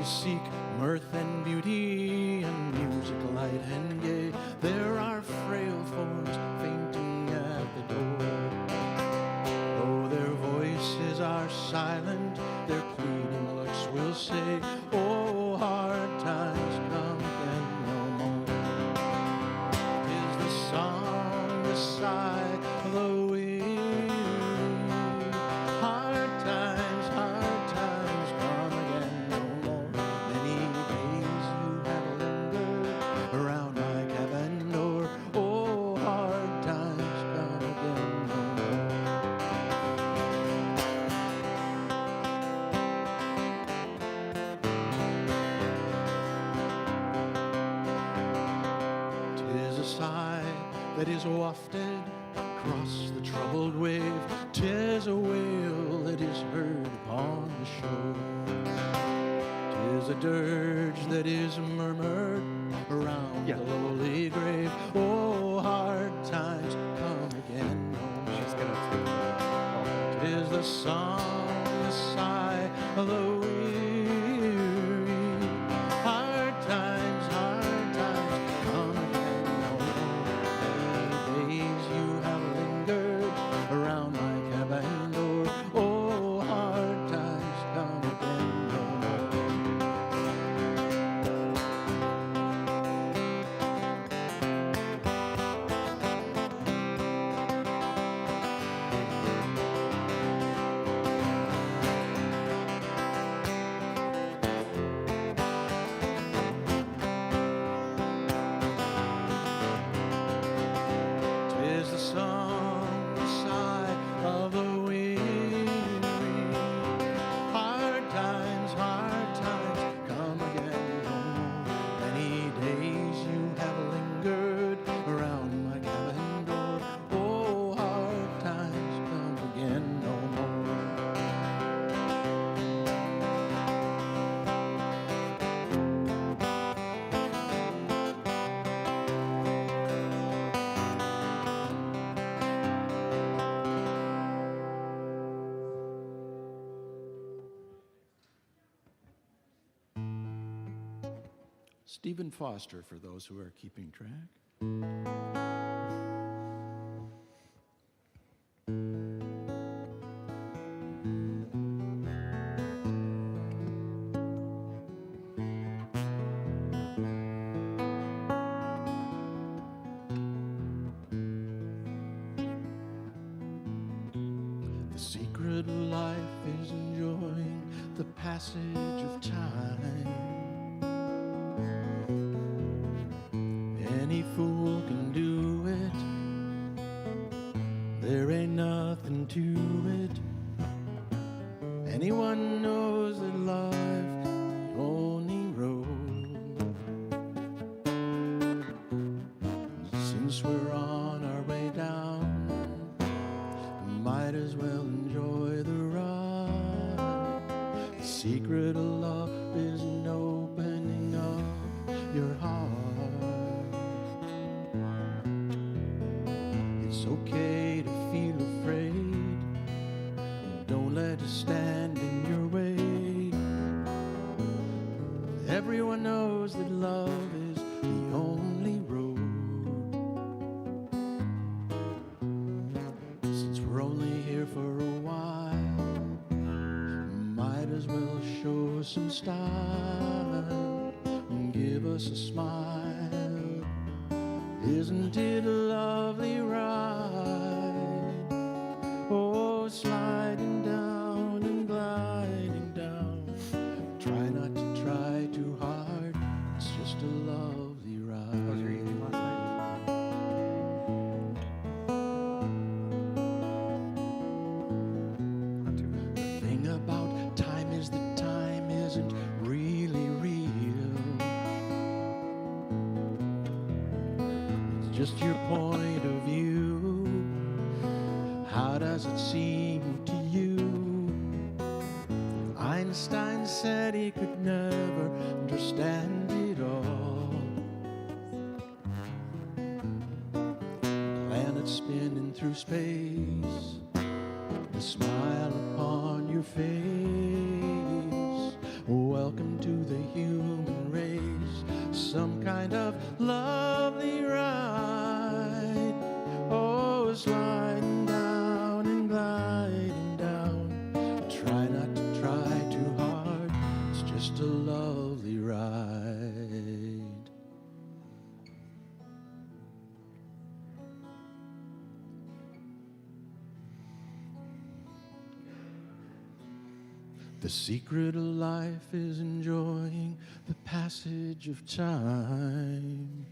seek mirth and beauty and music light and gay. There are frail forms fainting at the door. Though their voices are silent, their pleading looks will say, oh, hard times come again no more. 'Tis the song, the sigh of the weary. Hard times come again no more. Many days you have lingered around my cabin door. Oh, hard times come again no more. 'Tis a sigh that is wafted across the troubled wave. 'Tis a wail that is heard upon the shore. 'Tis a dirge that is murmured around the lowly grave. Oh, hard times come again no more. She's gonna take that. 'Tis the song, the sigh of the weary. Hard times come again no more. Many days you have lingered around my cabin door. Oh, hard times come again no more. Tis the song, the sigh of the weary. Hard times come again no more. Many days you have lingered around my cabin door. Oh, hard times come again no more. Stephen Foster, for those who are keeping track. The secret of life is enjoying the passage of time. Any fool can do it. There ain't nothing to it. Anyone knows that life's the only road. Since we're on our way down, might as well enjoy the ride. The secret of love is in opening up your heart. It's okay to feel afraid. Don't let it stand in your way. Everyone knows that love is the only road. Since we're only here for a while, might as well show some style and give us a smile. Isn't it a lovely ride? Oh, sliding down and gliding down. Try not to try too hard. It's just a lovely ride. How was your evening last night? Not too bad. The thing about time is that time isn't really real. It's just your point of view. How does it seem to you? Einstein said he could never understand it all. Planets spinning through space, the smile upon your face. Welcome welcome to the human race, some kind of lovely ride. Oh, sliding down and gliding down. Try not to try too hard, it's just a lovely ride. The secret of life is enjoying the passage of time.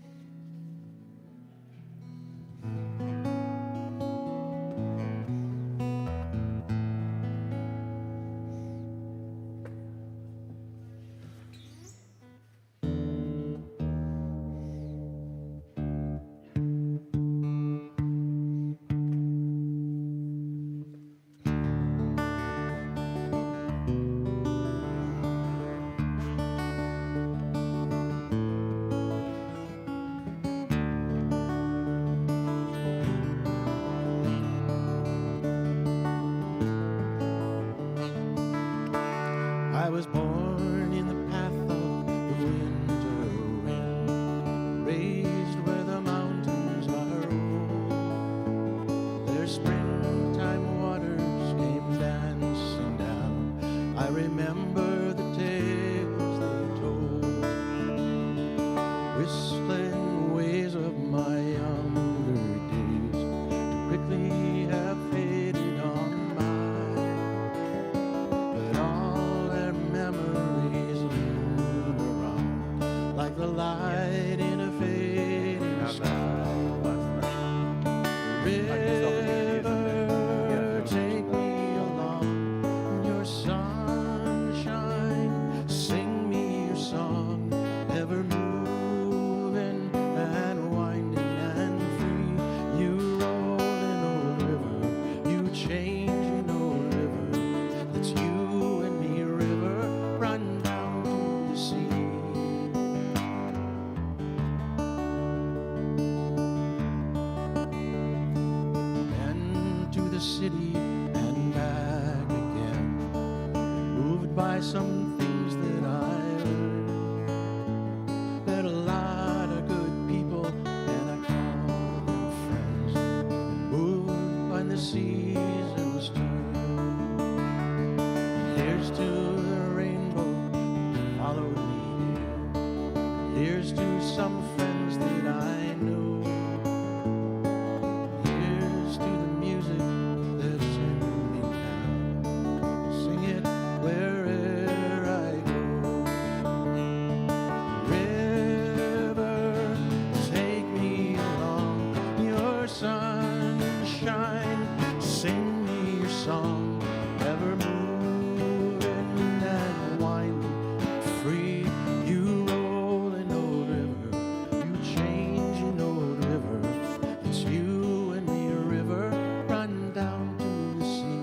I was born in the path of the winter wind, raised where the mountains are old. Their springtime waters came dancing down. I remember the tales they told, whistling ways of my younger days, too quickly have faded on by. But all their memories linger around, like the light in a fading sky. River, take me along your sunshine, sing me your song, ever moving and winding and free. You rolling old river, you changing old river, it's you and me, river, run down to the sea. And to the city and back again, moved by some things that I learned. Met a lot of good people and I call them friends, moved by the seasons turn. Here's to the rainbow that followed me here. Here's to some friends that I know. Here's to the music that's in me now. Sing it wherever I go. River, take me along your sunshine, sing me your song, ever moving and winding free. You rolling old river, you changing old river, it's you and me, a river, run down to the sea.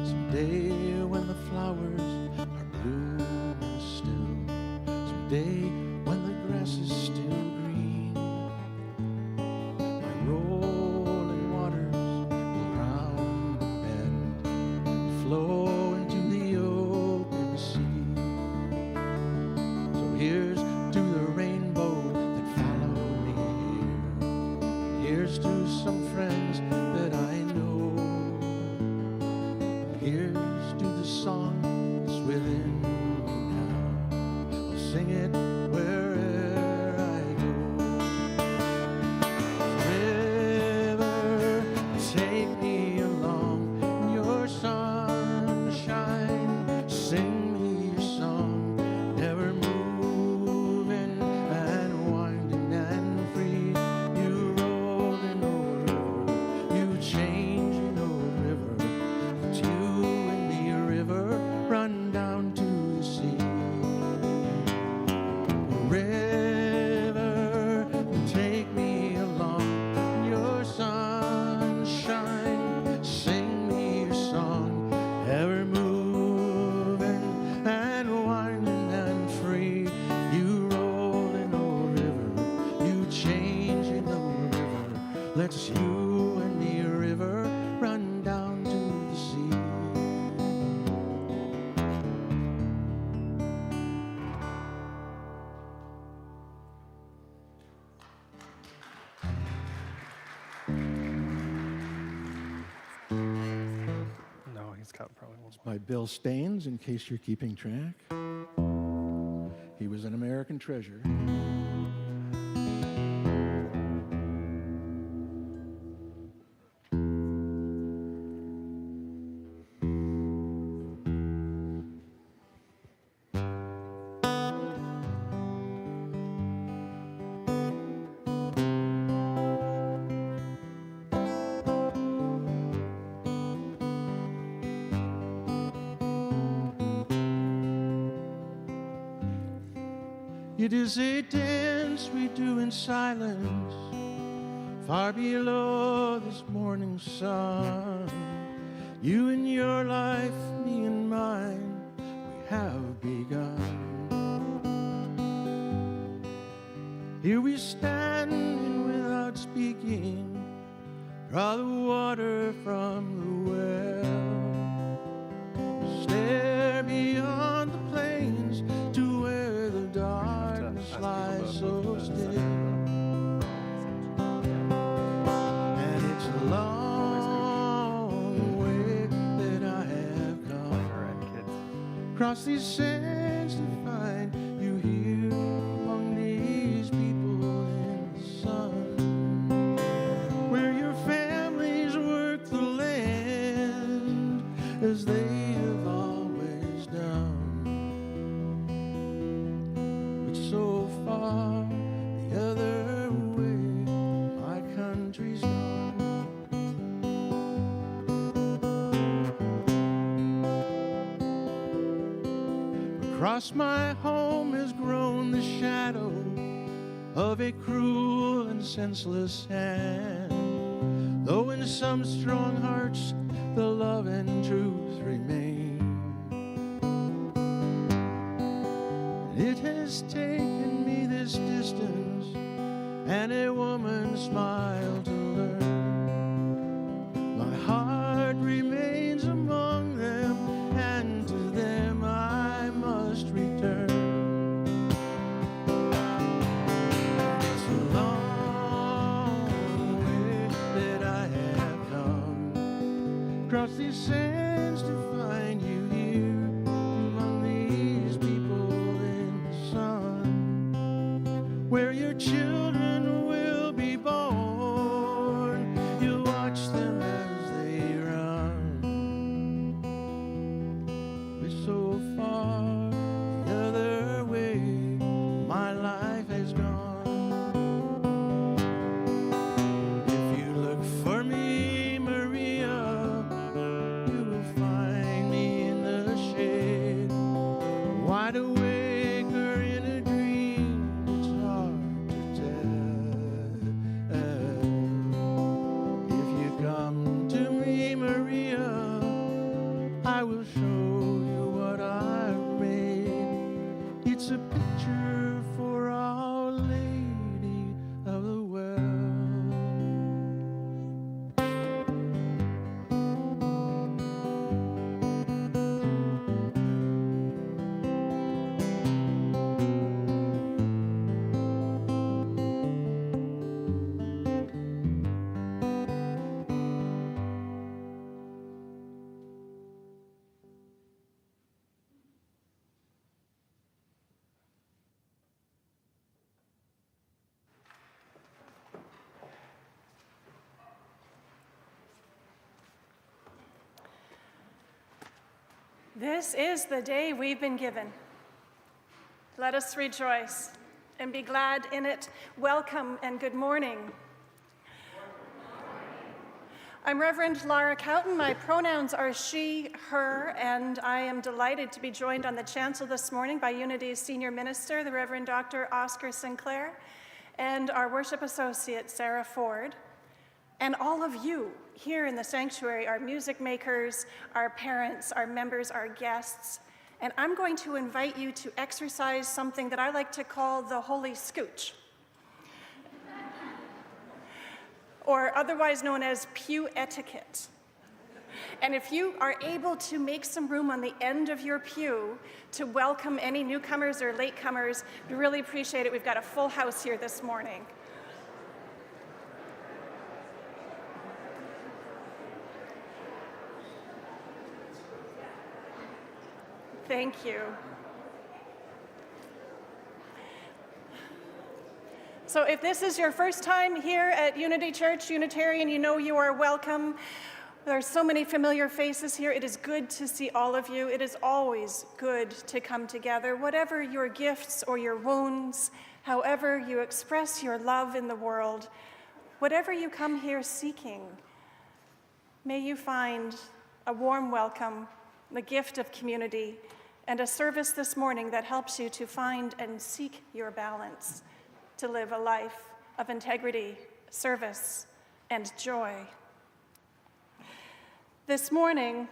Someday when the flowers are blooming still, someday when the grass is still green, my rolling waters will round the bend, flow into the open sea. So here's to the rainbow that followed me here. Here's to some friends that I know. Here's to the song that's within me now. I'll sing it It's by Bill Staines, in case you're keeping track. He was an American treasure. It is a dance we do in silence, far below this morning sun. You and your life, me and mine, we have begun. Here we stand and without speaking, draw the water from the well, stare beyond the plains to where the darkness lies so still. And it's a long way that I have come, across these sands to find you here among these people in the sun, where your families work the land as they have always done. But so far the other way, my country's gone. Across my home has grown the shadow of a cruel and senseless hand, though in some strong hearts the love and truth remain. It has taken me this distance and a woman's smile to learn. My heart remains among them, and to them I must return. It's a long way that I have come, across these sands to find you here among these people in the sun, where your children will be born. You watch them as they run. We're so far the other way, my life has gone. If you look for me, Maria, you will find me in the shade, wide awake or in a dream. It's hard to tell. If you come to me, Maria, I will show you what I've made. It's a picture for Our Lady of the Well. This is the day we've been given. Let us rejoice and be glad in it. Welcome and good morning. I'm Reverend Lara Cowton. My pronouns are she, her, and I am delighted to be joined on the chancel this morning by Unity's senior minister, the Reverend Dr. Oscar Sinclair, and our worship associate, Sara Ford, and all of you here in the sanctuary, our music makers, our parents, our members, our guests. And I'm going to invite you to exercise something that I like to call the Holy Scooch, or otherwise known as pew etiquette. And if you are able to make some room on the end of your pew to welcome any newcomers or latecomers, we really appreciate it. We've got a full house here this morning. Thank you. So if this is your first time here at Unity Church-Unitarian, you know you are welcome. There are so many familiar faces here. It is good to see all of you. It is always good to come together, whatever your gifts or your wounds, however you express your love in the world, whatever you come here seeking, may you find a warm welcome, the gift of community, and a service this morning that helps you to find and seek your balance, to live a life of integrity, service, and joy. This morning,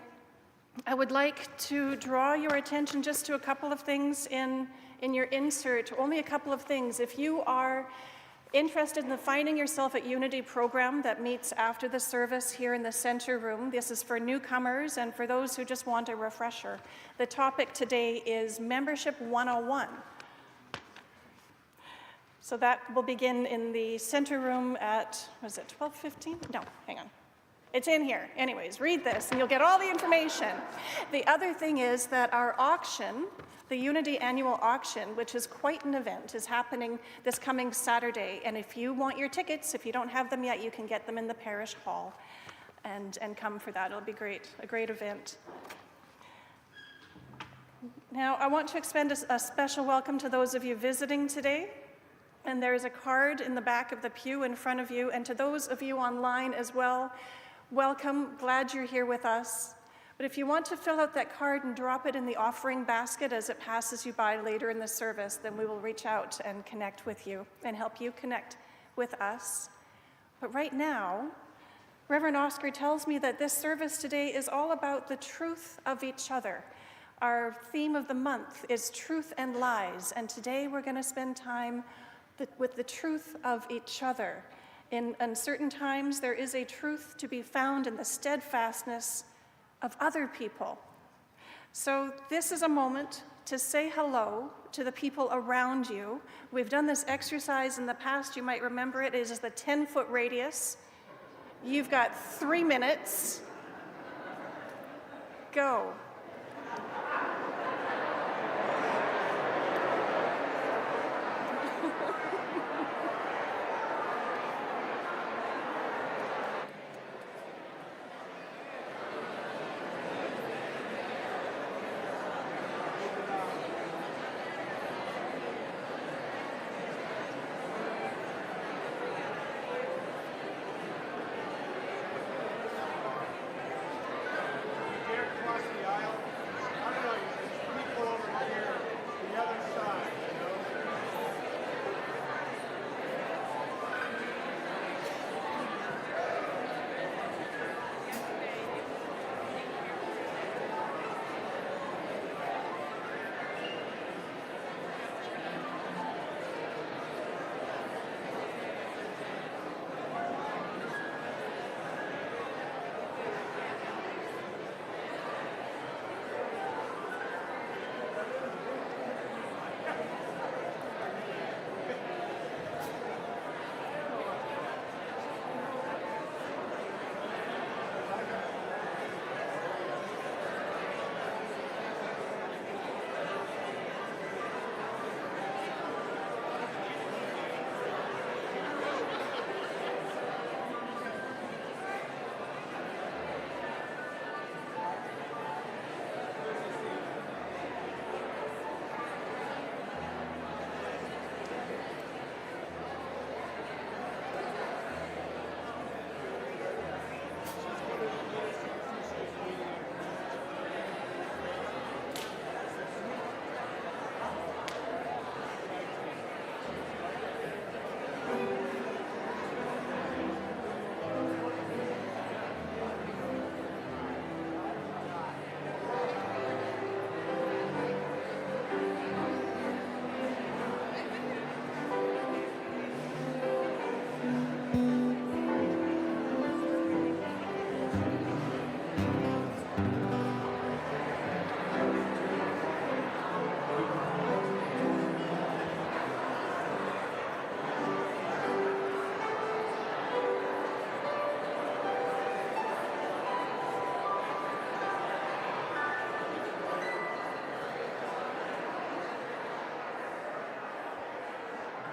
I would like to draw your attention just to a couple of things in your insert, only a couple of things. If you are interested in the Finding Yourself at Unity program that meets after the service here in the center room, this is for newcomers and for those who just want a refresher. The topic today is Membership 101. So that will begin in the center room at, was it 12:15? No, hang on. It's in here. Anyways, read this and you'll get all the information. The other thing is that our auction, the Unity annual auction, which is quite an event, is happening this coming Saturday. And if you want your tickets, if you don't have them yet, you can get them in the parish hall and come for that. It'll be great, a great event. Now, I want to extend a special welcome to those of you visiting today. And there is a card in the back of the pew in front of you. And to those of you online as well, welcome, glad you're here with us. But if you want to fill out that card and drop it in the offering basket as it passes you by later in the service, then we will reach out and connect with you and help you connect with us. But right now, Reverend Oscar tells me that this service today is all about the truth of each other. Our theme of the month is truth and lies, and today we're going to spend time with the truth of each other. In uncertain times, there is a truth to be found in the steadfastness of other people. So this is a moment to say hello to the people around you. We've done this exercise in the past. You might remember it. It is the 10-foot radius. You've got 3 minutes. Go. Across the aisle.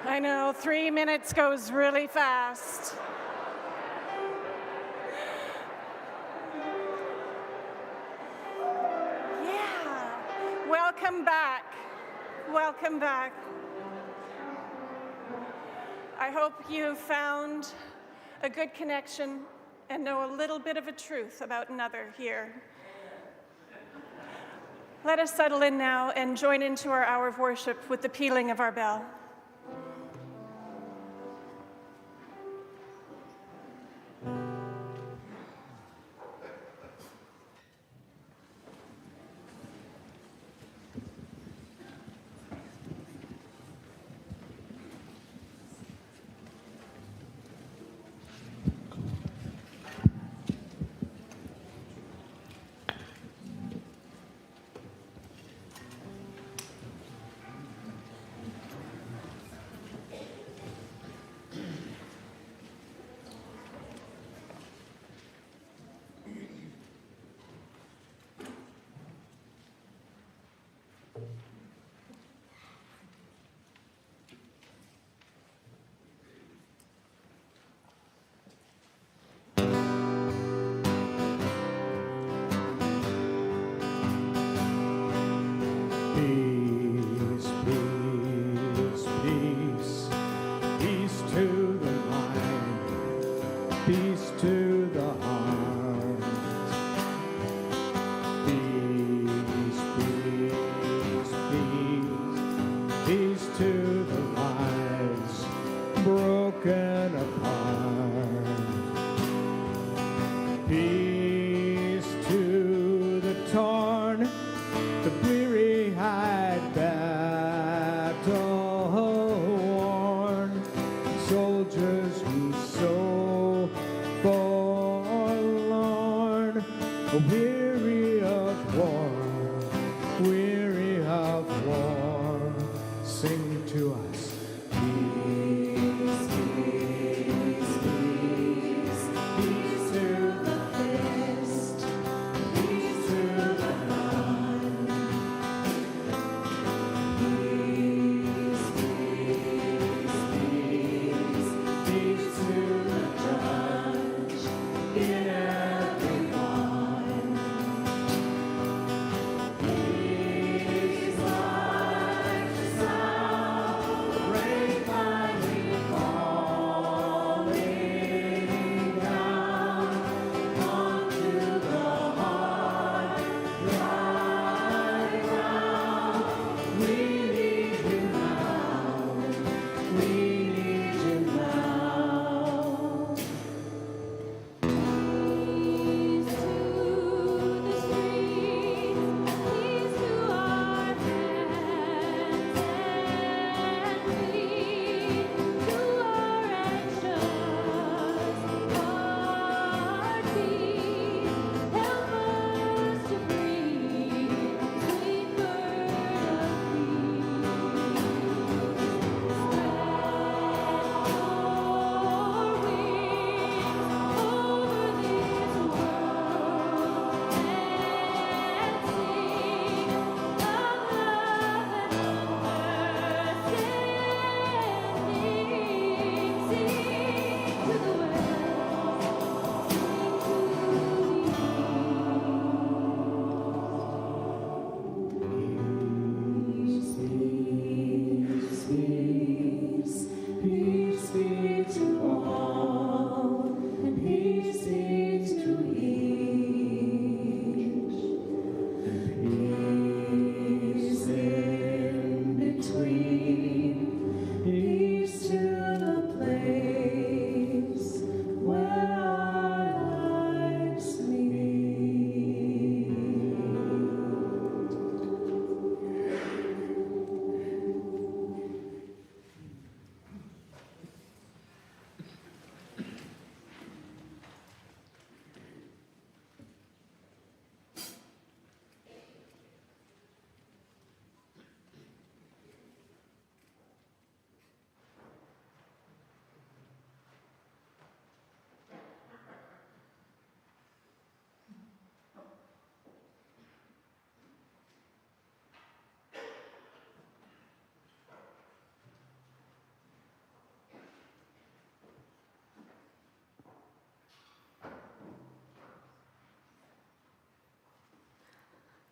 I know, 3 minutes goes really fast. Yeah, welcome back. Welcome back. I hope you found a good connection and know a little bit of a truth about another here. Let us settle in now and join into our hour of worship with the pealing of our bell. Peace, peace, peace, peace to the mind, peace to the heart. Peace, peace, peace, peace to the lives broken apart. Peace to the torn, the bleary-eyed, battle-worn soldiers who so forlorn, weary of war, weary of war, sing to us. Peace, peace, peace, peace to the fist, peace to the mind. Peace, peace, peace, peace to the judge in everyone. Peace like the sound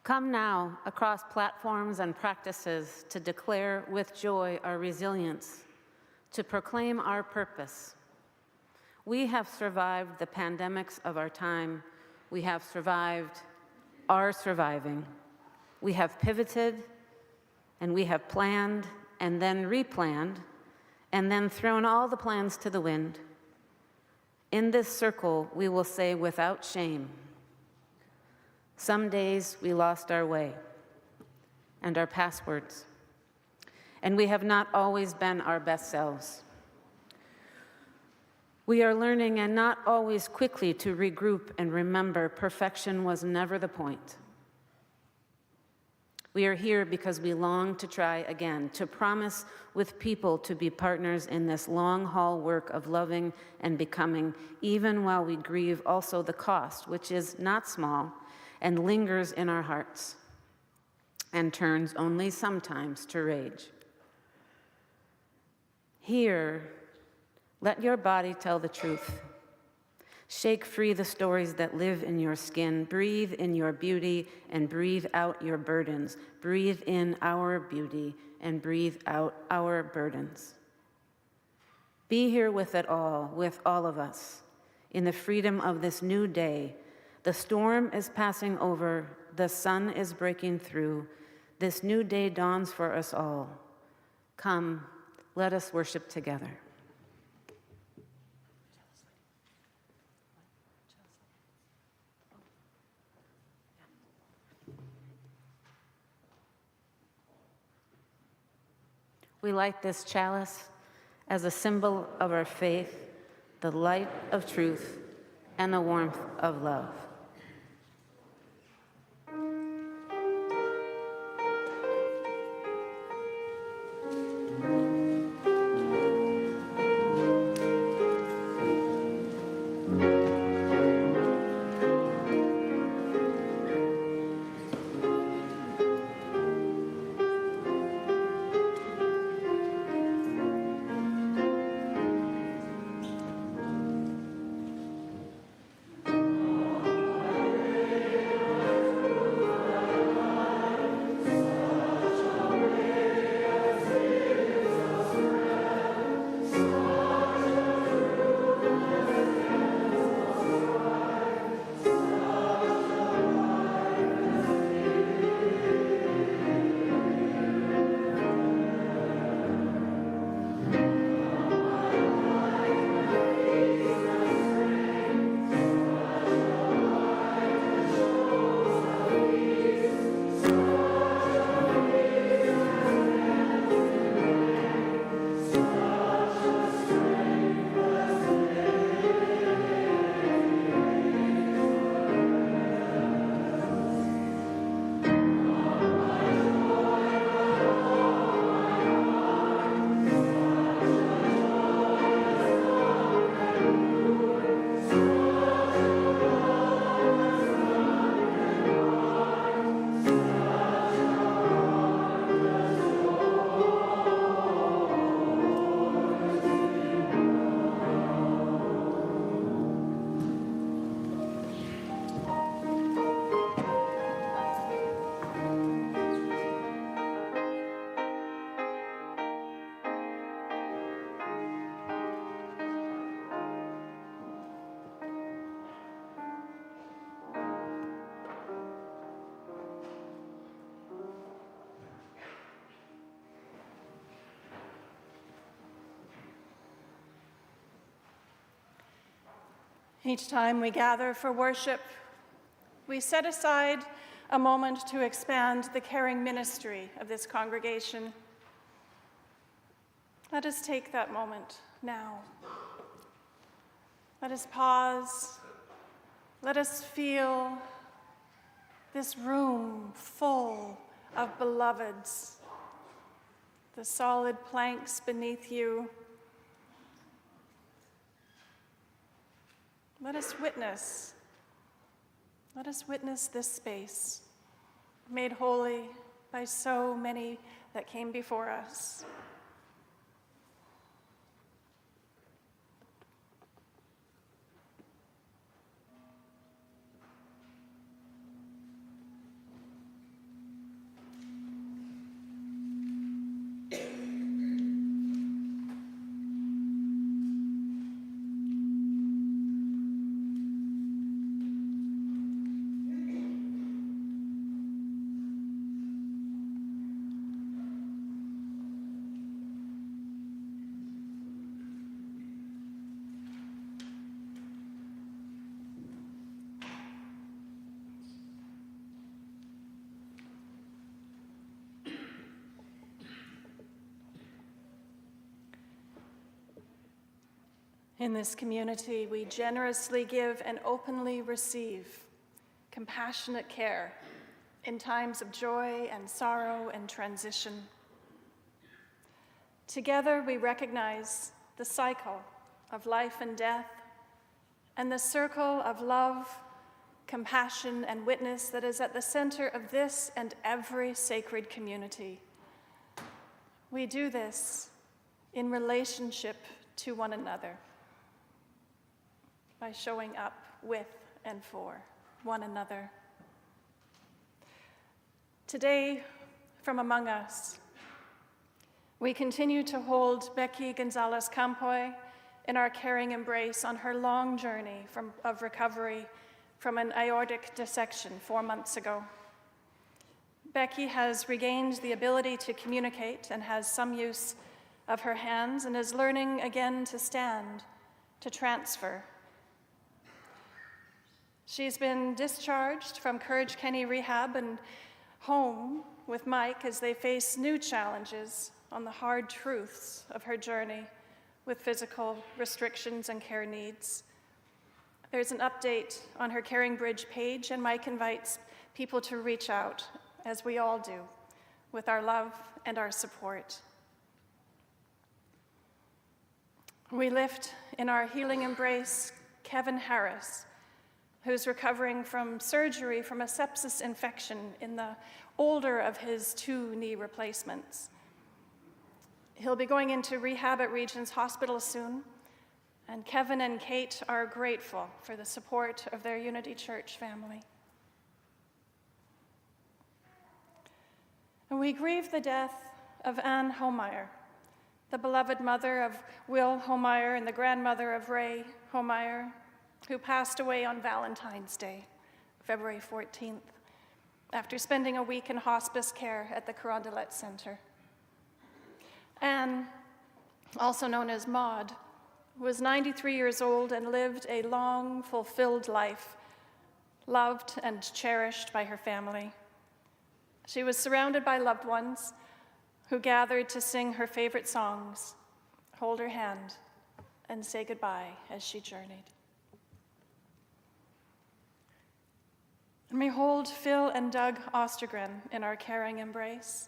Come now across platforms and practices to declare with joy our resilience, to proclaim our purpose. We have survived the pandemics of our time. We have survived, are surviving. We have pivoted, and we have planned, and then replanned, and then thrown all the plans to the wind. In this circle, we will say without shame, some days we lost our way and our passwords, and we have not always been our best selves. We are learning, and not always quickly, to regroup and remember perfection was never the point. We are here because we long to try again, to promise with people to be partners in this long-haul work of loving and becoming, even while we grieve also the cost, which is not small and lingers in our hearts and turns only sometimes to rage. Here, let your body tell the truth. Shake free the stories that live in your skin. Breathe in your beauty and breathe out your burdens. Breathe in our beauty and breathe out our burdens. Be here with it all, with all of us, in the freedom of this new day. The storm is passing over. The sun is breaking through. This new day dawns for us all. Come, let us worship together. We light this chalice as a symbol of our faith, the light of truth, and the warmth of love. Each time we gather for worship, we set aside a moment to expand the caring ministry of this congregation. Let us take that moment now. Let us pause. Let us feel this room full of beloveds, the solid planks beneath you. Let us witness this space made holy by so many that came before us. In this community, we generously give and openly receive compassionate care in times of joy and sorrow and transition. Together, we recognize the cycle of life and death and the circle of love, compassion, and witness that is at the center of this and every sacred community. We do this in relationship to one another by showing up with and for one another. Today, from among us, we continue to hold Becky Gonzalez Campoy in our caring embrace on her long journey of recovery from an aortic dissection 4 months ago. Becky has regained the ability to communicate and has some use of her hands and is learning again to stand, to transfer. She's been discharged from Courage Kenny Rehab and home with Mike as they face new challenges on the hard truths of her journey with physical restrictions and care needs. There's an update on her Caring Bridge page, and Mike invites people to reach out, as we all do, with our love and our support. We lift in our healing embrace Kevin Harris, who's recovering from surgery from a sepsis infection in the older of his 2 knee replacements. He'll be going into rehab at Regents Hospital soon, and Kevin and Kate are grateful for the support of their Unity Church family. And we grieve the death of Anne Homeyer, the beloved mother of Will Homeyer and the grandmother of Ray Homeyer, who passed away on Valentine's Day, February 14th, after spending a week in hospice care at the Carondelet Center. Anne, also known as Maud, was 93 years old and lived a long, fulfilled life, loved and cherished by her family. She was surrounded by loved ones who gathered to sing her favorite songs, hold her hand, and say goodbye as she journeyed. And we hold Phil and Doug Ostergren in our caring embrace.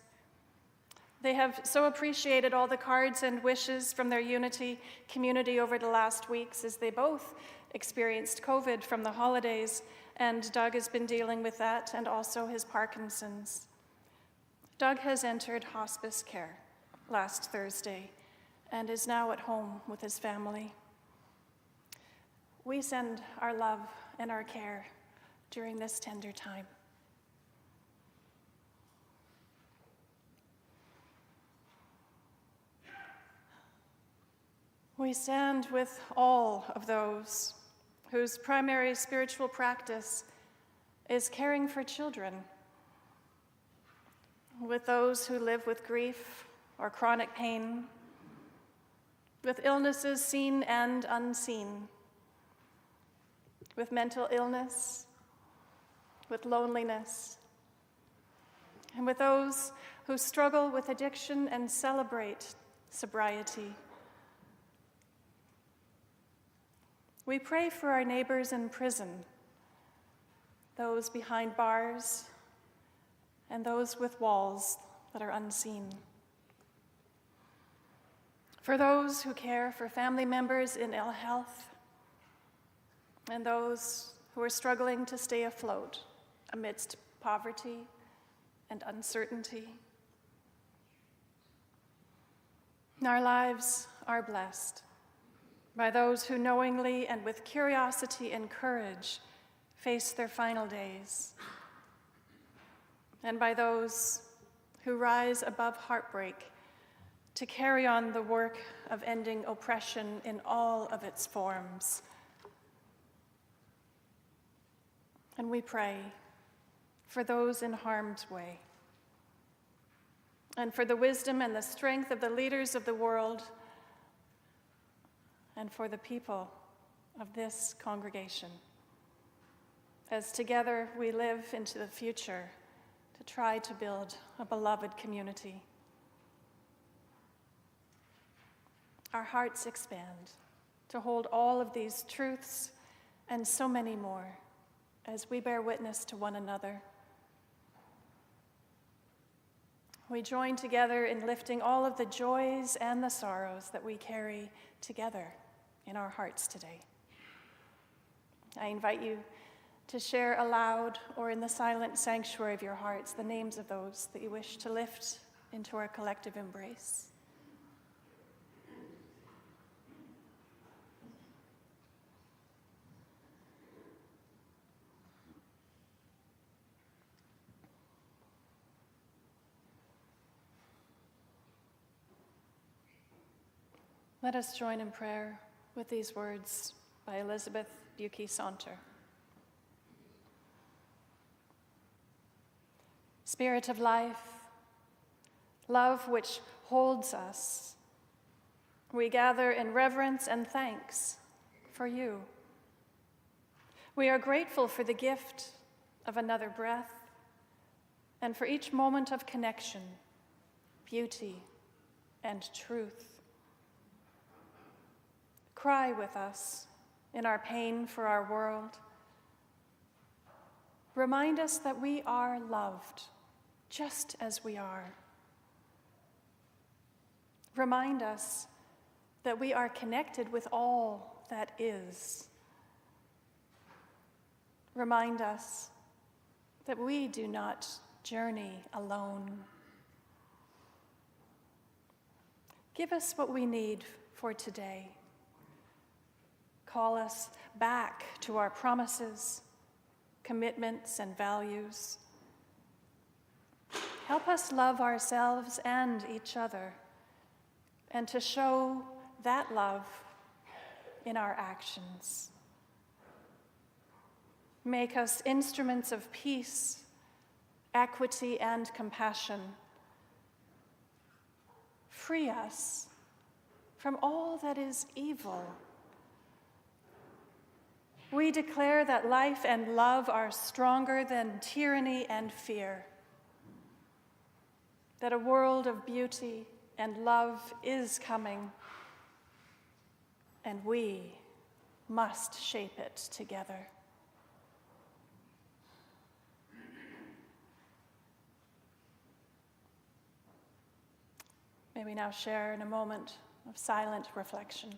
They have so appreciated all the cards and wishes from their Unity community over the last weeks, as they both experienced COVID from the holidays, and Doug has been dealing with that and also his Parkinson's. Doug has entered hospice care last Thursday and is now at home with his family. We send our love and our care during this tender time. We stand with all of those whose primary spiritual practice is caring for children, with those who live with grief or chronic pain, with illnesses seen and unseen, with mental illness, with loneliness, and with those who struggle with addiction and celebrate sobriety. We pray for our neighbors in prison, those behind bars, and those with walls that are unseen. For those who care for family members in ill health, and those who are struggling to stay afloat amidst poverty and uncertainty. Our lives are blessed by those who knowingly and with curiosity and courage face their final days, and by those who rise above heartbreak to carry on the work of ending oppression in all of its forms. And we pray for those in harm's way, and for the wisdom and the strength of the leaders of the world, and for the people of this congregation, as together we live into the future to try to build a beloved community. Our hearts expand to hold all of these truths and so many more as we bear witness to one another. We join together in lifting all of the joys and the sorrows that we carry together in our hearts today. I invite you to share aloud or in the silent sanctuary of your hearts the names of those that you wish to lift into our collective embrace. Let us join in prayer with these words by Elizabeth Bucke Saunter. Spirit of life, love which holds us, we gather in reverence and thanks for you. We are grateful for the gift of another breath and for each moment of connection, beauty, and truth. Cry with us in our pain for our world. Remind us that we are loved just as we are. Remind us that we are connected with all that is. Remind us that we do not journey alone. Give us what we need for today. Call us back to our promises, commitments, and values. Help us love ourselves and each other, and to show that love in our actions. Make us instruments of peace, equity, and compassion. Free us from all that is evil. We declare that life and love are stronger than tyranny and fear, that a world of beauty and love is coming, and we must shape it together. May we now share in a moment of silent reflection.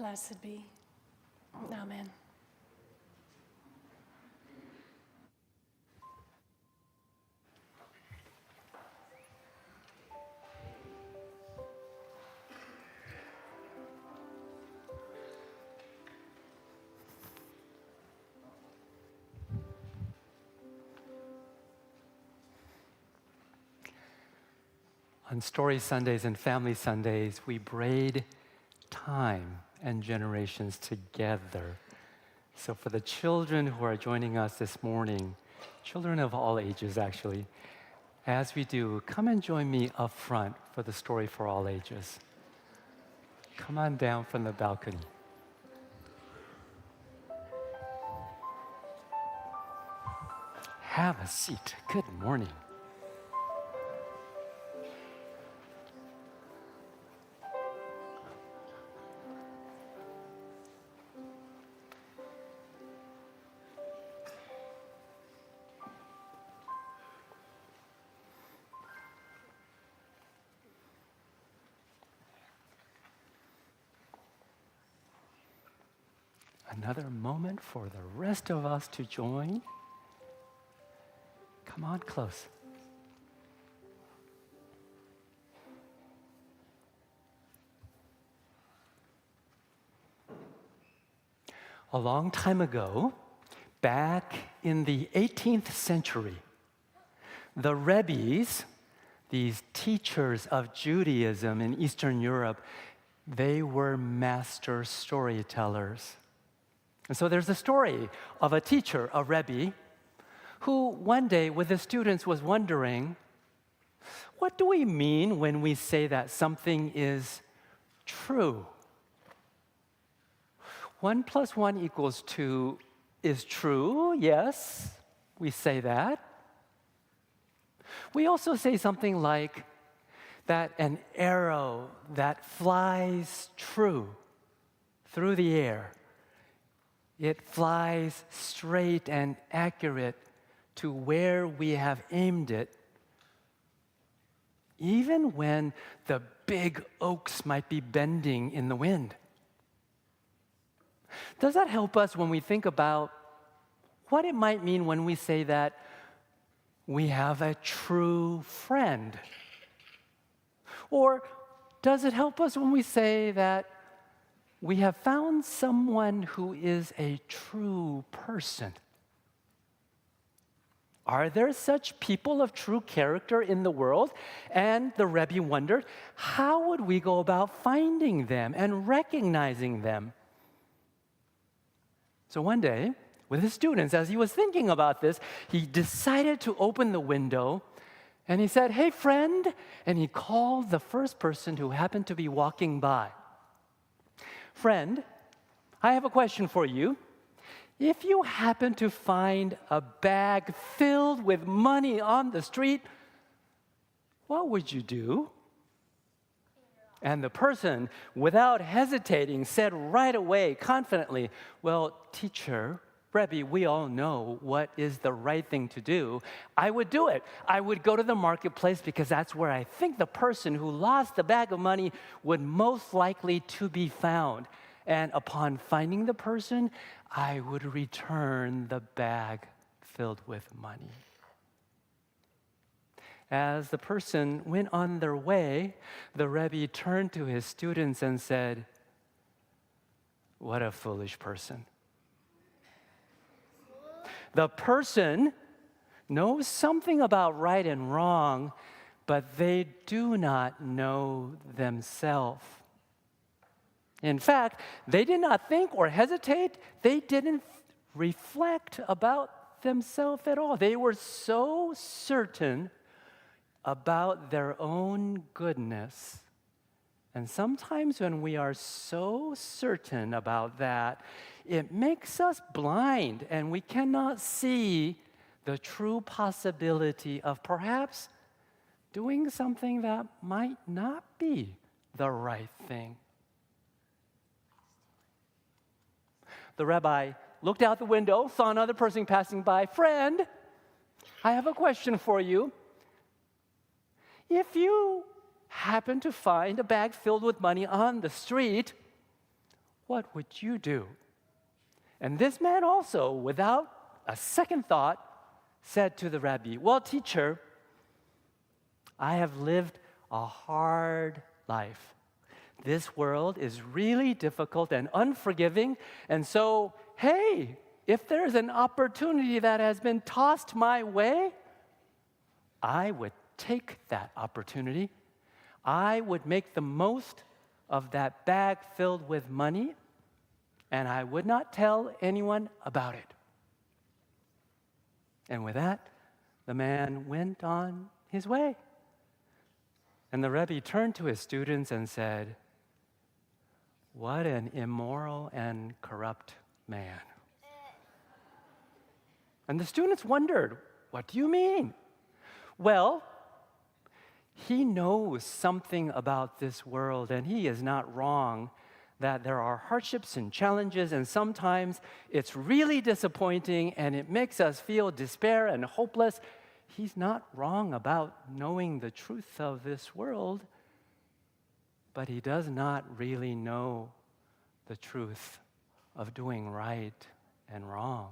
Blessed be. Amen. On Story Sundays and Family Sundays, we braid time and generations together. So for the children who are joining us this morning, children of all ages actually, as we do, come and join me up front for the Story for All Ages. Come on down from the balcony. Have a seat. Good morning. Another moment for the rest of us to join. Come on close. A long time ago, back in the 18th century, the Rebbes, these teachers of Judaism in Eastern Europe, they were master storytellers. And so there's a story of a teacher, a Rebbe, who one day with his students was wondering, what do we mean when we say that something is true? 1 + 1 = 2 is true, yes, we say that. We also say something like that an arrow that flies true through the air, it flies straight and accurate to where we have aimed it, even when the big oaks might be bending in the wind. Does that help us when we think about what it might mean when we say that we have a true friend? Or does it help us when we say that we have found someone who is a true person? Are there such people of true character in the world? And the Rebbe wondered, how would we go about finding them and recognizing them? So one day, with his students, as he was thinking about this, he decided to open the window and he said, "Hey, friend," and he called the first person who happened to be walking by. "Friend, I have a question for you. If you happen to find a bag filled with money on the street, what would you do?" And the person, without hesitating, said right away, confidently, "Well, teacher, Rebbe, we all know what is the right thing to do. I would do it. I would go to the marketplace because that's where I think the person who lost the bag of money would most likely to be found. And upon finding the person, I would return the bag filled with money." As the person went on their way, the Rebbe turned to his students and said, "What a foolish person. The person knows something about right and wrong, but they do not know themselves. In fact, they did not think or hesitate. They didn't reflect about themselves at all. They were so certain about their own goodness. And sometimes when we are so certain about that, it makes us blind and we cannot see the true possibility of perhaps doing something that might not be the right thing." The rabbi looked out the window, saw another person passing by. "Friend, I have a question for you. If you happen to find a bag filled with money on the street, what would you do? And this man also, without a second thought, said to the rabbi, well, teacher, I have lived a hard life. This world is really difficult and unforgiving, and so, hey, if there's an opportunity that has been tossed my way, I would take that opportunity. I would make the most of that bag filled with money, and I would not tell anyone about it. And with that, the man went on his way. And the Rebbe turned to his students and said, what an immoral and corrupt man. And the students wondered, what do you mean? Well, he knows something about this world, and he is not wrong that there are hardships and challenges, and sometimes it's really disappointing and it makes us feel despair and hopeless. He's not wrong about knowing the truth of this world, but he does not really know the truth of doing right and wrong.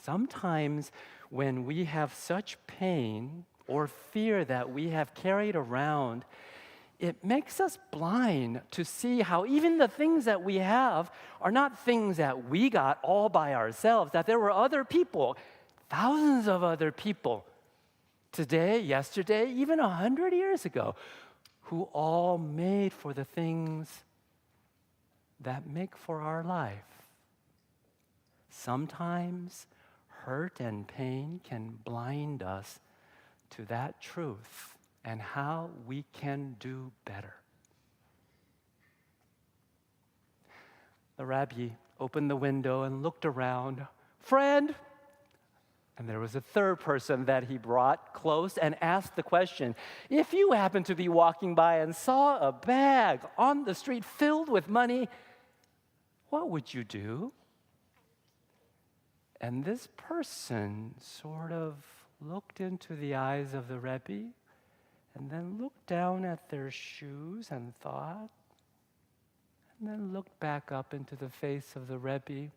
Sometimes when we have such pain or fear that we have carried around, it makes us blind to see how even the things that we have are not things that we got all by ourselves, that there were other people, thousands of other people, today, yesterday, even 100 years ago, who all made for the things that make for our life. Sometimes hurt and pain can blind us to that truth and how we can do better. The rabbi opened the window and looked around. Friend, and there was a third person that he brought close and asked the question, if you happened to be walking by and saw a bag on the street filled with money, what would you do? And this person sort of looked into the eyes of the Rebbe and then looked down at their shoes and thought, and then looked back up into the face of the Rebbe,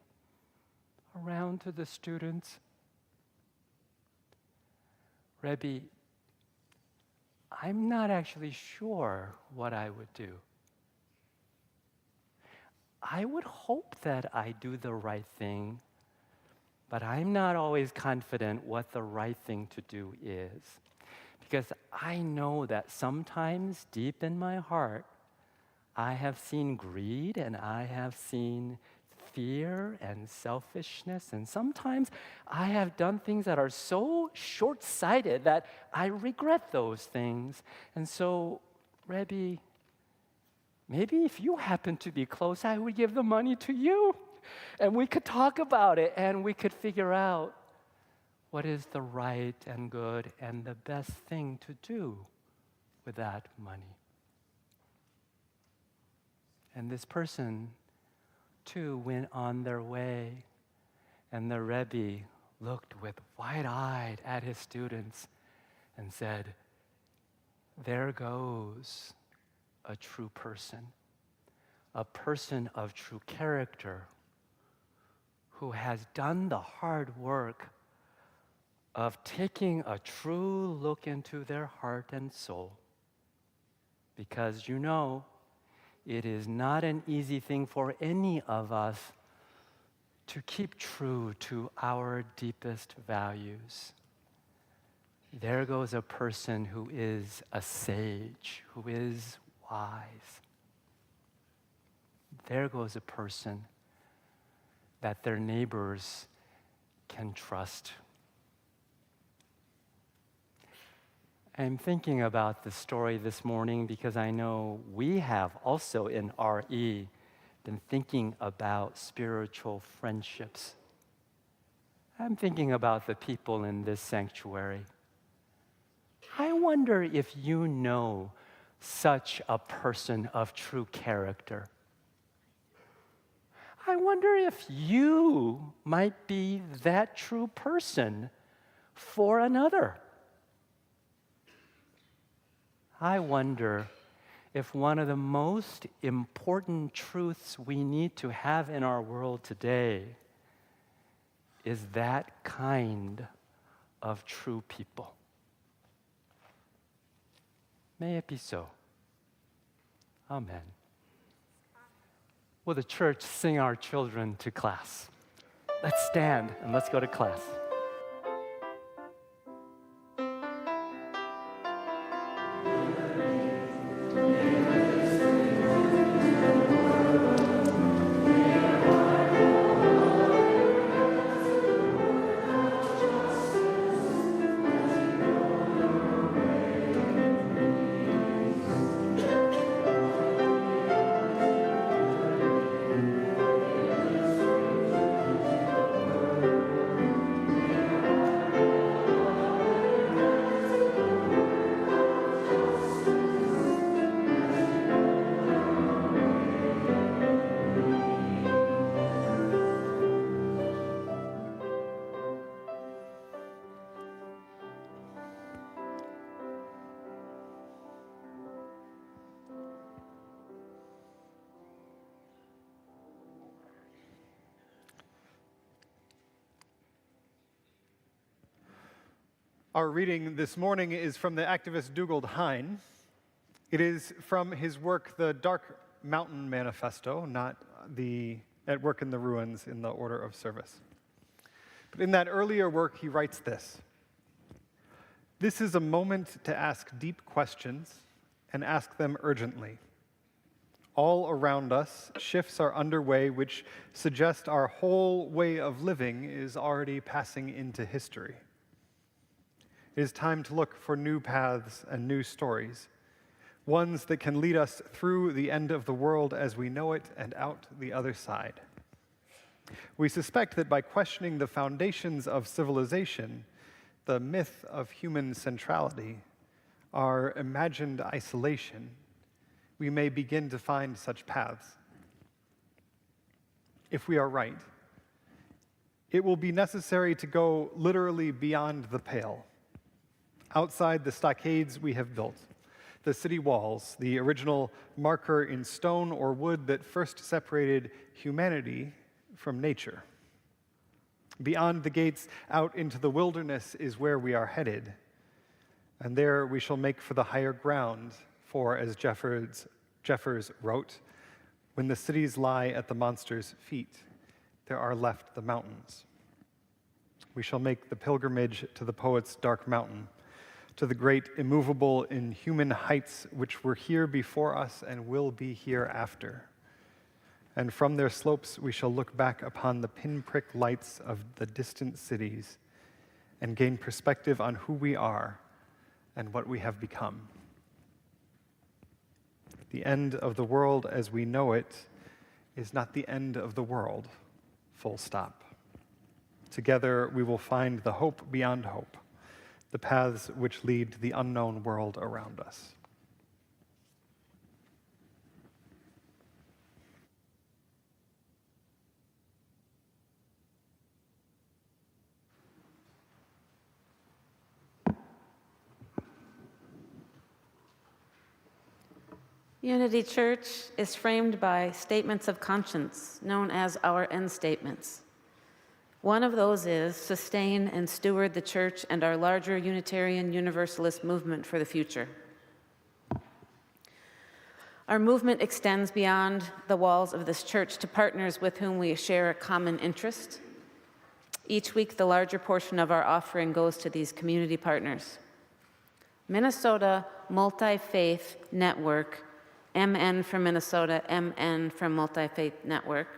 around to the students. Rebbe, I'm not actually sure what I would do. I would hope that I do the right thing, but I'm not always confident what the right thing to do is. Because I know that sometimes deep in my heart, I have seen greed and I have seen fear and selfishness, and sometimes I have done things that are so short-sighted that I regret those things. And so, Rebbe, maybe if you happen to be close, I would give the money to you, and we could talk about it, and we could figure out what is the right and good and the best thing to do with that money. And this person, too, went on their way, and the Rebbe looked with wide-eyed at his students and said, there goes a true person, a person of true character who has done the hard work of taking a true look into their heart and soul. Because you know, it is not an easy thing for any of us to keep true to our deepest values. There goes a person who is a sage, who is wise. There goes a person that their neighbors can trust. I'm thinking about the story this morning because I know we have also in RE been thinking about spiritual friendships. I'm thinking about the people in this sanctuary. I wonder if you know such a person of true character. I wonder if you might be that true person for another. I wonder if one of the most important truths we need to have in our world today is that kind of true people. May it be so. Amen. Will the church sing our children to class? Let's stand and let's go to class. Our reading this morning is from the activist Dugald Hine. It is from his work, The Dark Mountain Manifesto, not the At Work in the Ruins in the Order of Service. But in that earlier work, he writes this: "This is a moment to ask deep questions and ask them urgently. All around us, shifts are underway which suggest our whole way of living is already passing into history. It is time to look for new paths and new stories, ones that can lead us through the end of the world as we know it and out the other side. We suspect that by questioning the foundations of civilization, the myth of human centrality, our imagined isolation, we may begin to find such paths. If we are right, it will be necessary to go literally beyond the pale, outside the stockades we have built, the city walls, the original marker in stone or wood that first separated humanity from nature. Beyond the gates, out into the wilderness is where we are headed, and there we shall make for the higher ground, for, as Jeffers wrote, when the cities lie at the monster's feet, there are left the mountains. We shall make the pilgrimage to the poet's dark mountain, to the great immovable inhuman heights which were here before us and will be hereafter. And from their slopes we shall look back upon the pinprick lights of the distant cities and gain perspective on who we are and what we have become. The end of the world as we know it is not the end of the world, full stop. Together we will find the hope beyond hope, the paths which lead to the unknown world around us. Unity Church is framed by statements of conscience, known as our end statements. One of those is sustain and steward the church and our larger Unitarian Universalist movement for the future. Our movement extends beyond the walls of this church to partners with whom we share a common interest. Each week, the larger portion of our offering goes to these community partners. Minnesota Multi-Faith Network, MN from Minnesota, MN from Multi-Faith Network.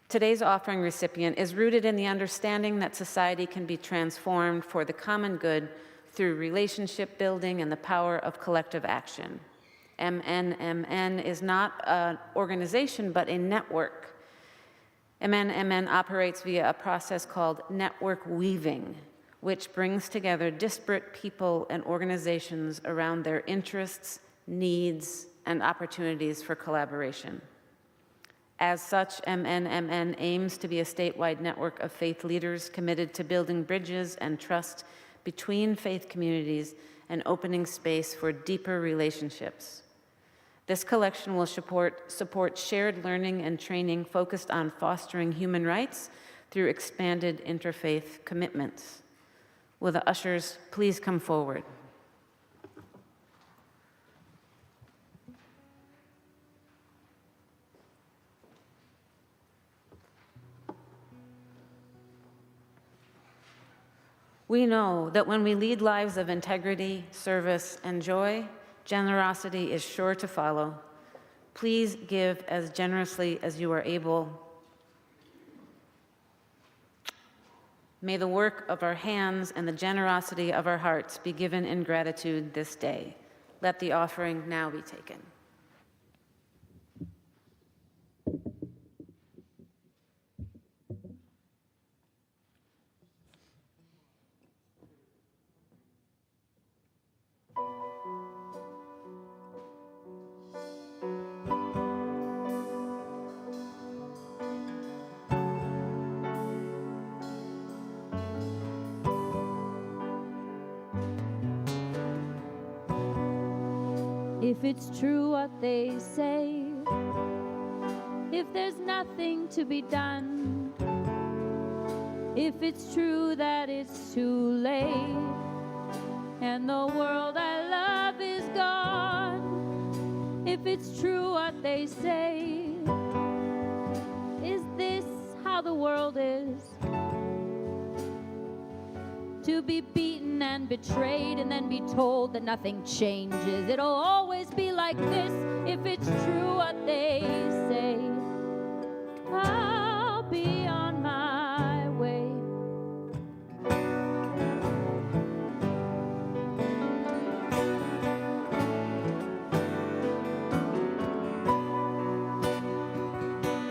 Today's offering recipient is rooted in the understanding that society can be transformed for the common good through relationship building and the power of collective action. MN is not an organization, but a network. MN operates via a process called network weaving, which brings together disparate people and organizations around their interests, needs, and opportunities for collaboration. As such, MN aims to be a statewide network of faith leaders committed to building bridges and trust between faith communities and opening space for deeper relationships. This collection will support shared learning and training focused on fostering human rights through expanded interfaith commitments. Will the ushers please come forward? We know that when we lead lives of integrity, service, and joy, generosity is sure to follow. Please give as generously as you are able. May the work of our hands and the generosity of our hearts be given in gratitude this day. Let the offering now be taken. If it's true what they say, if there's nothing to be done, if it's true that it's too late, and the world I love is gone, if it's true what they say, is this how the world is? To be beaten and betrayed and then be told that nothing changes. It'll always be like this if it's true what they say. I'll be on my way.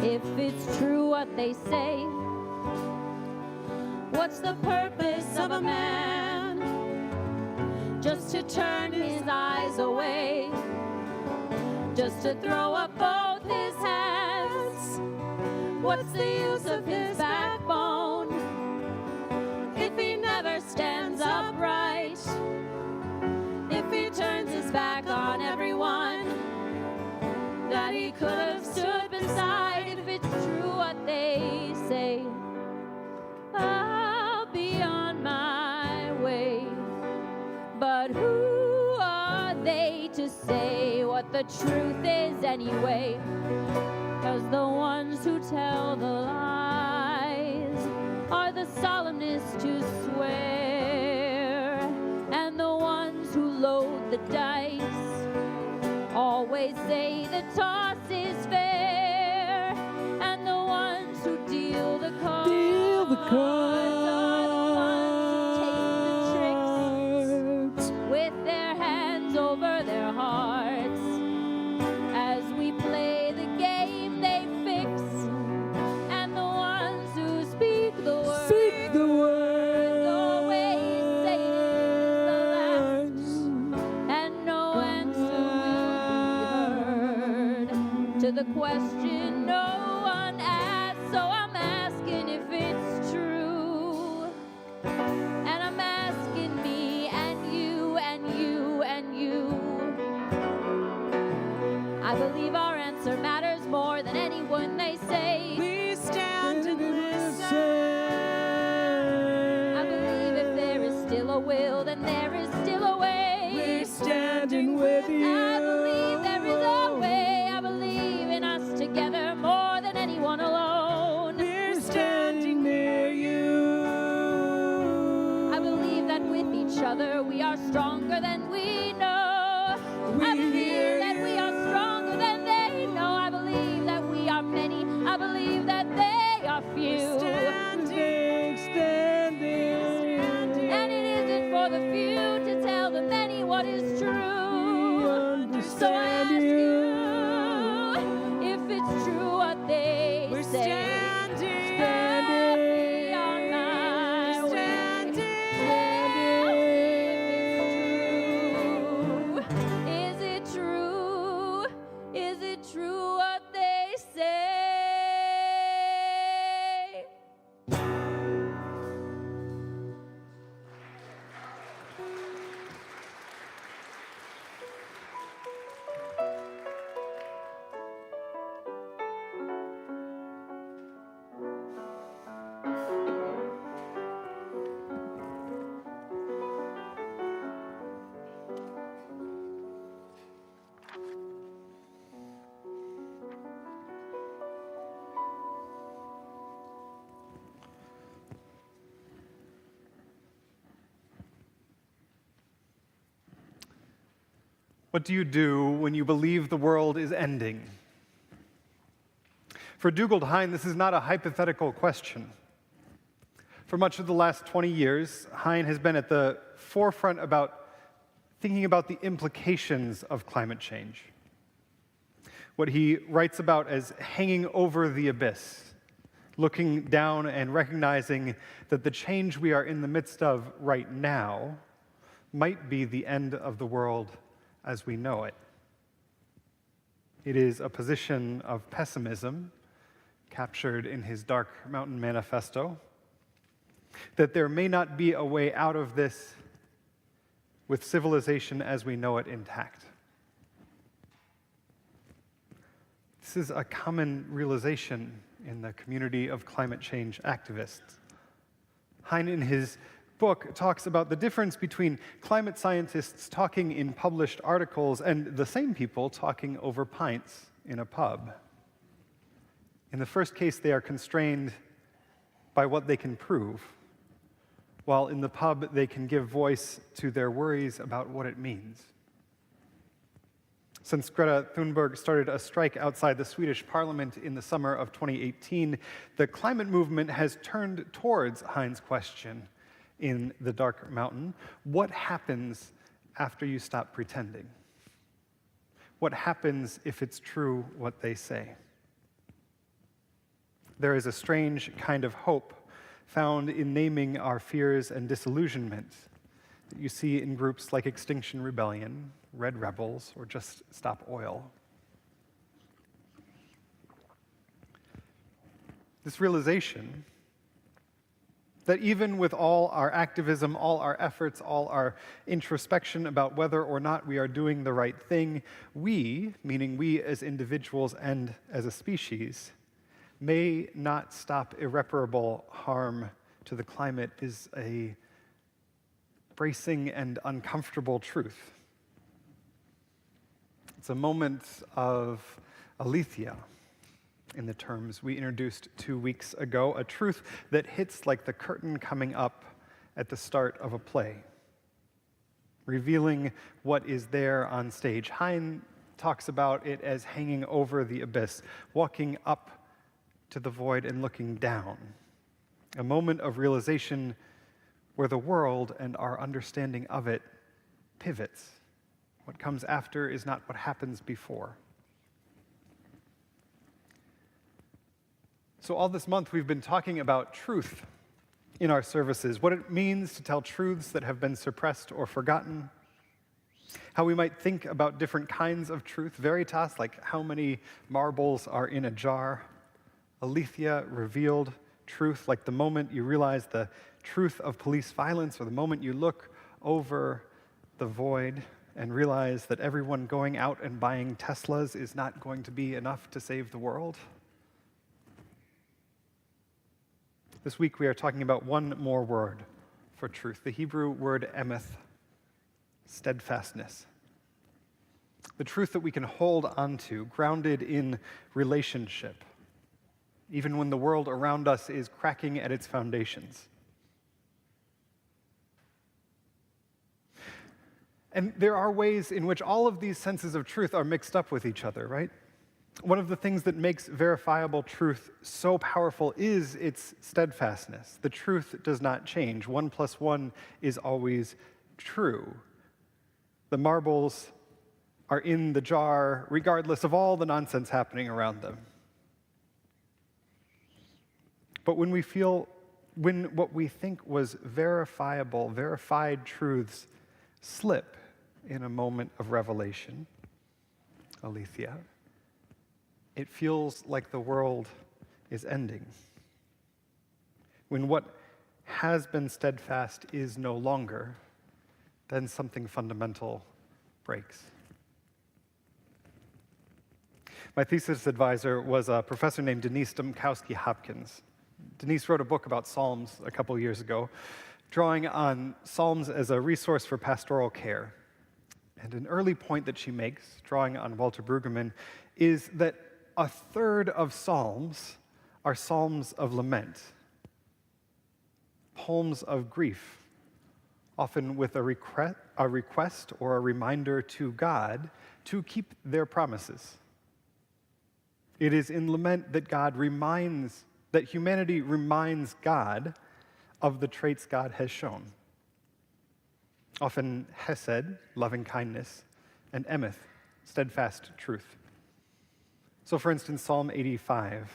If it's true what they say, what's the purpose of a man? Just to turn his eyes away, just to throw up both his hands. What's the use of his backbone if he never stands upright? If he turns his back on everyone that he could have stood beside? If it's true what they say, I'll be on my way. But who are they to say what the truth is anyway? 'Cause the ones who tell the lies are the solemnest to swear, and the ones who load the dice always say the toss is fair, and the ones who deal the cards are the ones who take the tricks with their hands over their hearts. As we play the game they fix, and the ones who speak the word always say it's the last, and no answer will be heard to the question no one asked. So I'm asking if it's true, and I'm asking me and you and you and you. I believe our answer matters more than anyone they say. We stand and listen. I believe if there is still a will, then there is still a way. We're standing with you. I believe there is a way. I believe in us together more than anyone alone. We're standing near you. I believe that with each other we are stronger than we know. I believe that we are stronger than they know. I believe that we are many. I believe that they are few. Standing. And it isn't for the few to tell the many what is true. So I ask you if it's true what they say. Standing on my way. Is it true? Is it true what they say? What do you do when you believe the world is ending? For Dugald Hine, this is not a hypothetical question. For much of the last 20 years, Hine has been at the forefront about thinking about the implications of climate change. What he writes about as hanging over the abyss, looking down and recognizing that the change we are in the midst of right now might be the end of the world as we know it. It is a position of pessimism captured in his Dark Mountain Manifesto, that there may not be a way out of this with civilization as we know it intact. This is a common realization in the community of climate change activists. Hine, in his book, talks about the difference between climate scientists talking in published articles and the same people talking over pints in a pub. In the first case, they are constrained by what they can prove, while in the pub, they can give voice to their worries about what it means. Since Greta Thunberg started a strike outside the Swedish parliament in the summer of 2018, the climate movement has turned towards Hine's question in The Dark Mountain: what happens after you stop pretending? What happens if it's true what they say? There is a strange kind of hope found in naming our fears and disillusionment that you see in groups like Extinction Rebellion, Red Rebels, or Just Stop Oil. This realization that even with all our activism, all our efforts, all our introspection about whether or not we are doing the right thing, we, meaning we as individuals and as a species, may not stop irreparable harm to the climate is a bracing and uncomfortable truth. It's a moment of aletheia, in the terms we introduced 2 weeks ago, a truth that hits like the curtain coming up at the start of a play, revealing what is there on stage. Hine talks about it as hanging over the abyss, walking up to the void and looking down, a moment of realization where the world and our understanding of it pivots. What comes after is not what happens before. So all this month we've been talking about truth in our services, what it means to tell truths that have been suppressed or forgotten, how we might think about different kinds of truth, veritas, like how many marbles are in a jar, aletheia, revealed truth, like the moment you realize the truth of police violence, or the moment you look over the void and realize that everyone going out and buying Teslas is not going to be enough to save the world. This week we are talking about one more word for truth, the Hebrew word emeth, steadfastness. The truth that we can hold onto, grounded in relationship, even when the world around us is cracking at its foundations. And there are ways in which all of these senses of truth are mixed up with each other, right? One of the things that makes verifiable truth so powerful is its steadfastness. The truth does not change. 1 + 1 is always true. The marbles are in the jar regardless of all the nonsense happening around them. But when what we think was verifiable, verified truths slip in a moment of revelation, aletheia, it feels like the world is ending. When what has been steadfast is no longer, then something fundamental breaks. My thesis advisor was a professor named Denise Domkowski-Hopkins. Denise wrote a book about Psalms a couple years ago, drawing on Psalms as a resource for pastoral care. And an early point that she makes, drawing on Walter Brueggemann, is that a third of Psalms are psalms of lament, poems of grief, often with a regret a request or a reminder to God to keep their promises. It is in lament that humanity reminds God of the traits God has shown. Often hesed, loving kindness, and emeth, steadfast truth. So for instance, Psalm 85.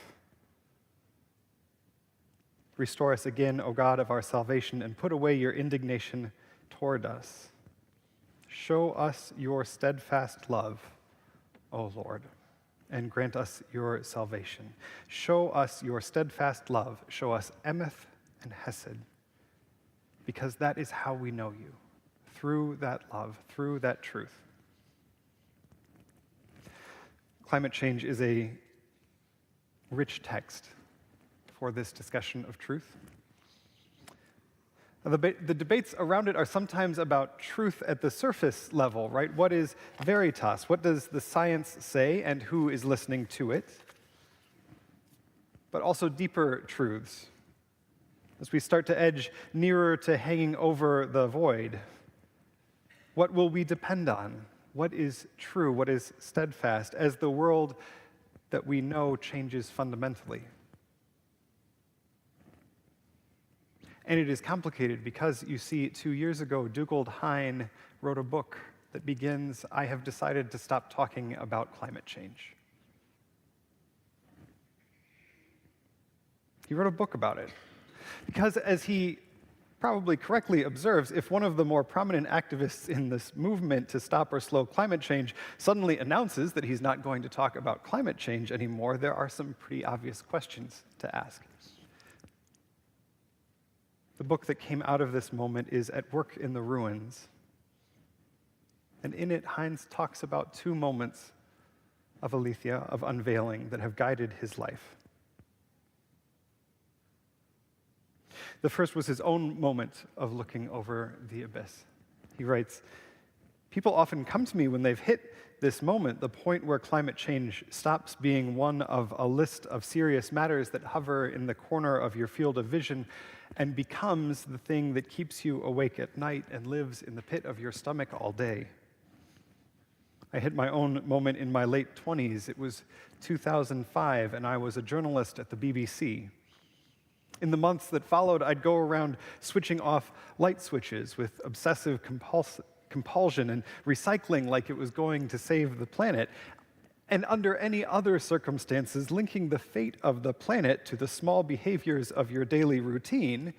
Restore us again, O God of our salvation, and put away your indignation toward us. Show us your steadfast love, O Lord, and grant us your salvation. Show us your steadfast love. Show us emeth and hesed, because that is how we know you, through that love, through that truth. Climate change is a rich text for this discussion of truth. The debates around it are sometimes about truth at the surface level, right? What is veritas? What does the science say, and who is listening to it? But also deeper truths. As we start to edge nearer to hanging over the void, what will we depend on? What is true? What is steadfast as the world that we know changes fundamentally? And it is complicated because, you see, 2 years ago, Dugald Hine wrote a book that begins, "I have decided to stop talking about climate change." He wrote a book about it because, as he probably correctly observes, if one of the more prominent activists in this movement to stop or slow climate change suddenly announces that he's not going to talk about climate change anymore, there are some pretty obvious questions to ask. The book that came out of this moment is At Work in the Ruins. And in it, Hines talks about 2 moments of aletheia, of unveiling, that have guided his life. The first was his own moment of looking over the abyss. He writes, "People often come to me when they've hit this moment, the point where climate change stops being one of a list of serious matters that hover in the corner of your field of vision and becomes the thing that keeps you awake at night and lives in the pit of your stomach all day. I hit my own moment in my late 20s. It was 2005, and I was a journalist at the BBC. In the months that followed, I'd go around switching off light switches with obsessive compulsion and recycling like it was going to save the planet, and under any other circumstances, linking the fate of the planet to the small behaviors of your daily routine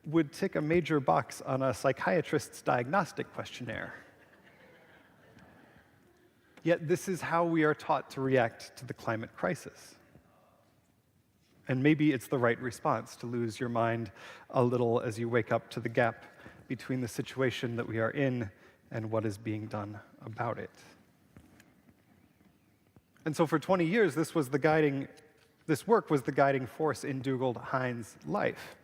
would tick a major box on a psychiatrist's diagnostic questionnaire. Yet this is how we are taught to react to the climate crisis. And maybe it's the right response to lose your mind a little as you wake up to the gap between the situation that we are in and what is being done about it." And so for 20 years, this work was the guiding force in Dugald Hine's life.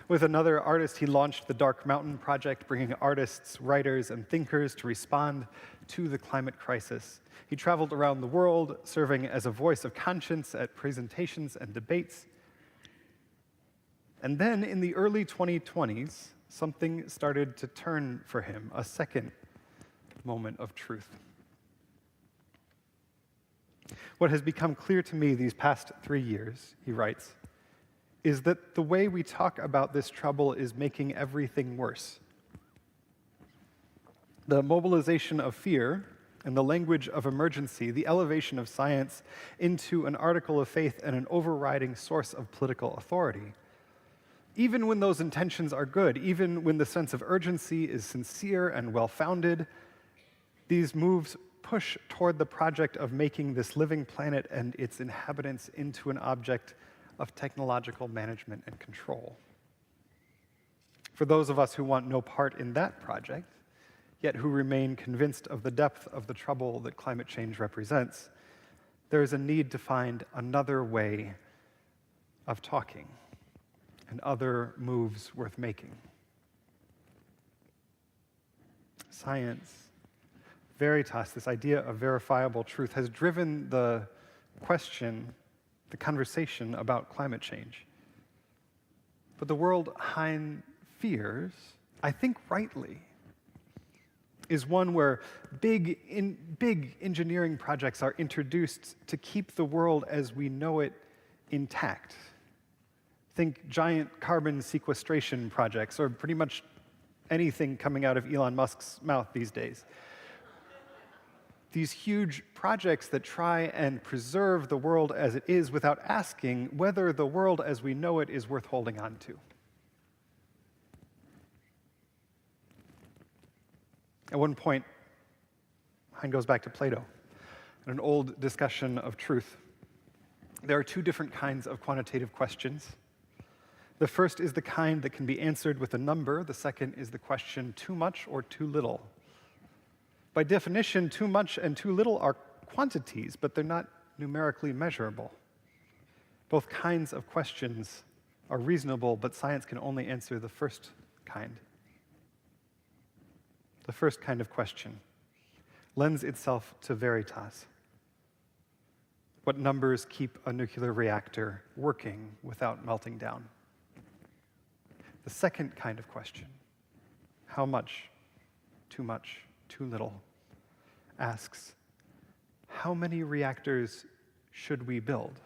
With another artist, he launched the Dark Mountain Project, bringing artists, writers, and thinkers to respond to the climate crisis. He traveled around the world, serving as a voice of conscience at presentations and debates. And then in the early 2020s, something started to turn for him, a second moment of truth. "What has become clear to me these past 3 years," he writes, "is that the way we talk about this trouble is making everything worse. The mobilization of fear and the language of emergency, the elevation of science into an article of faith and an overriding source of political authority. Even when those intentions are good, even when the sense of urgency is sincere and well-founded, these moves push toward the project of making this living planet and its inhabitants into an object of technological management and control. For those of us who want no part in that project, yet who remain convinced of the depth of the trouble that climate change represents, there is a need to find another way of talking and other moves worth making. Science, veritas, this idea of verifiable truth, has driven the question, the conversation about climate change. But the world Hine fears, I think rightly, is one where big engineering projects are introduced to keep the world as we know it intact. Think giant carbon sequestration projects, or pretty much anything coming out of Elon Musk's mouth these days. These huge projects that try and preserve the world as it is without asking whether the world as we know it is worth holding on to. At one point, mine goes back to Plato, in an old discussion of truth. There are two different kinds of quantitative questions. The first is the kind that can be answered with a number. The second is the question, too much or too little? By definition, too much and too little are quantities, but they're not numerically measurable. Both kinds of questions are reasonable, but science can only answer the first kind. The first kind of question lends itself to veritas. What numbers keep a nuclear reactor working without melting down? The second kind of question, how much, too little, asks, how many reactors should we build?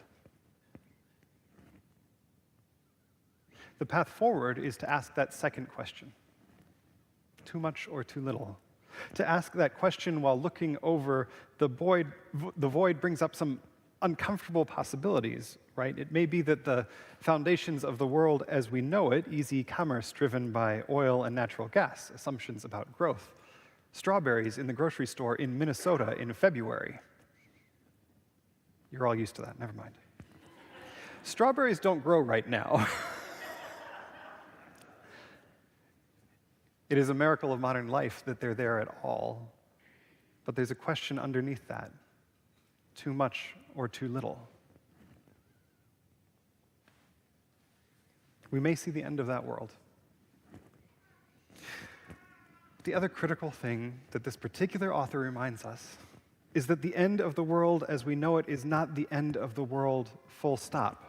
The path forward is to ask that second question, too much or too little. To ask that question while looking over the void brings up some uncomfortable possibilities, right? It may be that the foundations of the world as we know it, easy commerce driven by oil and natural gas, assumptions about growth, strawberries in the grocery store in Minnesota in February. You're all used to that, never mind. Strawberries don't grow right now. It is a miracle of modern life that they're there at all. But there's a question underneath that. Too much or too little? We may see the end of that world. The other critical thing that this particular author reminds us is that the end of the world as we know it is not the end of the world, full stop.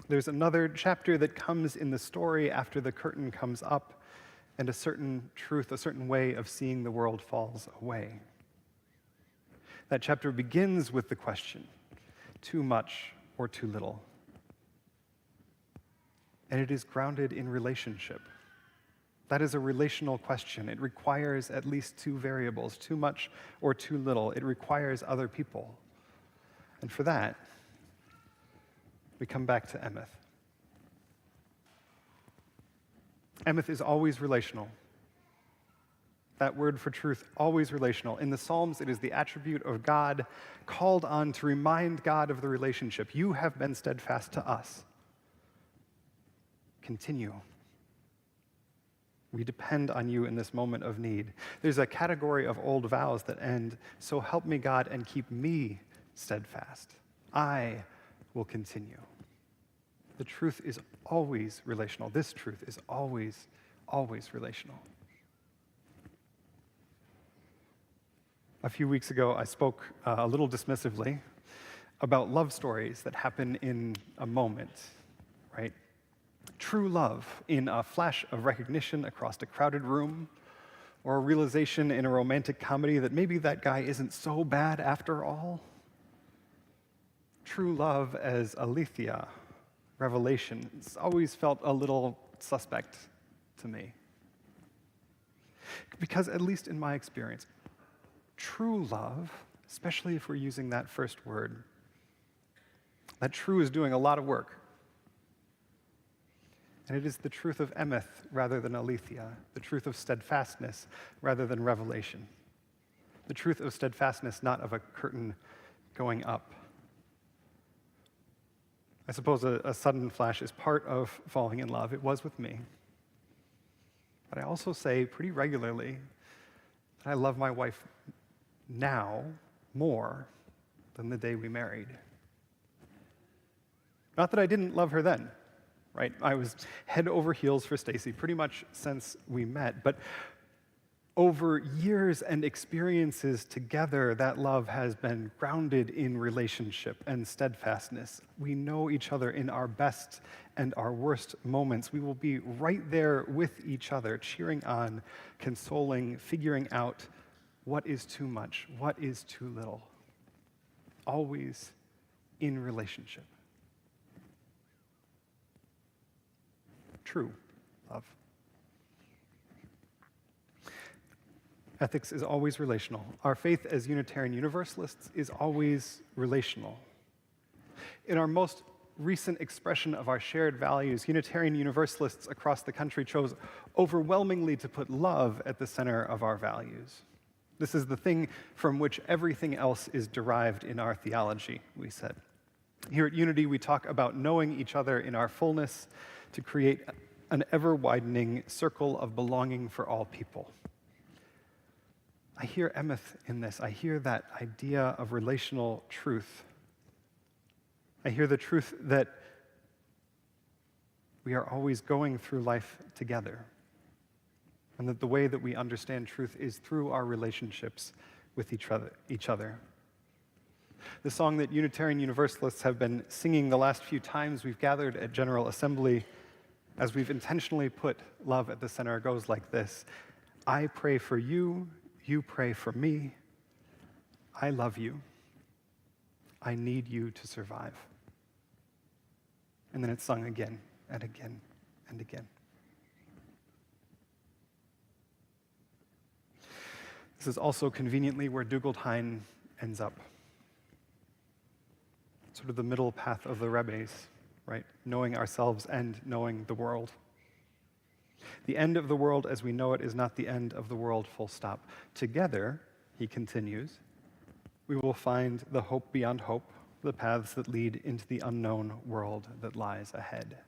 There's another chapter that comes in the story after the curtain comes up and a certain truth, a certain way of seeing the world falls away. That chapter begins with the question, too much or too little? And it is grounded in relationship. That is a relational question. It requires at least two variables, too much or too little. It requires other people. And for that, we come back to Emeth. Emeth is always relational. That word for truth, always relational. In the Psalms, it is the attribute of God called on to remind God of the relationship. You have been steadfast to us. Continue. We depend on you in this moment of need. There's a category of old vows that end, so help me God and keep me steadfast. I will continue. The truth is always relational. This truth is always, always relational. A few weeks ago, I spoke a little dismissively about love stories that happen in a moment, right? True love in a flash of recognition across a crowded room, or a realization in a romantic comedy that maybe that guy isn't so bad after all. True love as aletheia, revelation, it's always felt a little suspect to me. Because at least in my experience, true love, especially if we're using that first word, that true is doing a lot of work. And it is the truth of Emeth rather than aletheia, the truth of steadfastness rather than revelation, the truth of steadfastness, not of a curtain going up. I suppose a sudden flash is part of falling in love. It was with me. But I also say pretty regularly that I love my wife now more than the day we married. Not that I didn't love her then, right? I was head over heels for Stacy pretty much since we met, but Over years and experiences together, that love has been grounded in relationship and steadfastness. We know each other in our best and our worst moments. We will be right there with each other, cheering on, consoling, figuring out what is too much, what is too little. Always in relationship. True love. Ethics is always relational. Our faith as Unitarian Universalists is always relational. In our most recent expression of our shared values, Unitarian Universalists across the country chose overwhelmingly to put love at the center of our values. This is the thing from which everything else is derived in our theology, we said. Here at Unity, we talk about knowing each other in our fullness to create an ever-widening circle of belonging for all people. I hear Emeth in this. I hear that idea of relational truth. I hear the truth that we are always going through life together, and that the way that we understand truth is through our relationships with each other. The song that Unitarian Universalists have been singing the last few times we've gathered at General Assembly, as we've intentionally put love at the center, goes like this: I pray for you, you pray for me, I love you, I need you to survive. And then it's sung again and again and again. This is also conveniently where Dugald Hein ends up. Sort of the middle path of the Rebbes, right? Knowing ourselves and knowing the world. The end of the world as we know it is not the end of the world, full stop. Together, he continues, we will find the hope beyond hope, the paths that lead into the unknown world that lies ahead.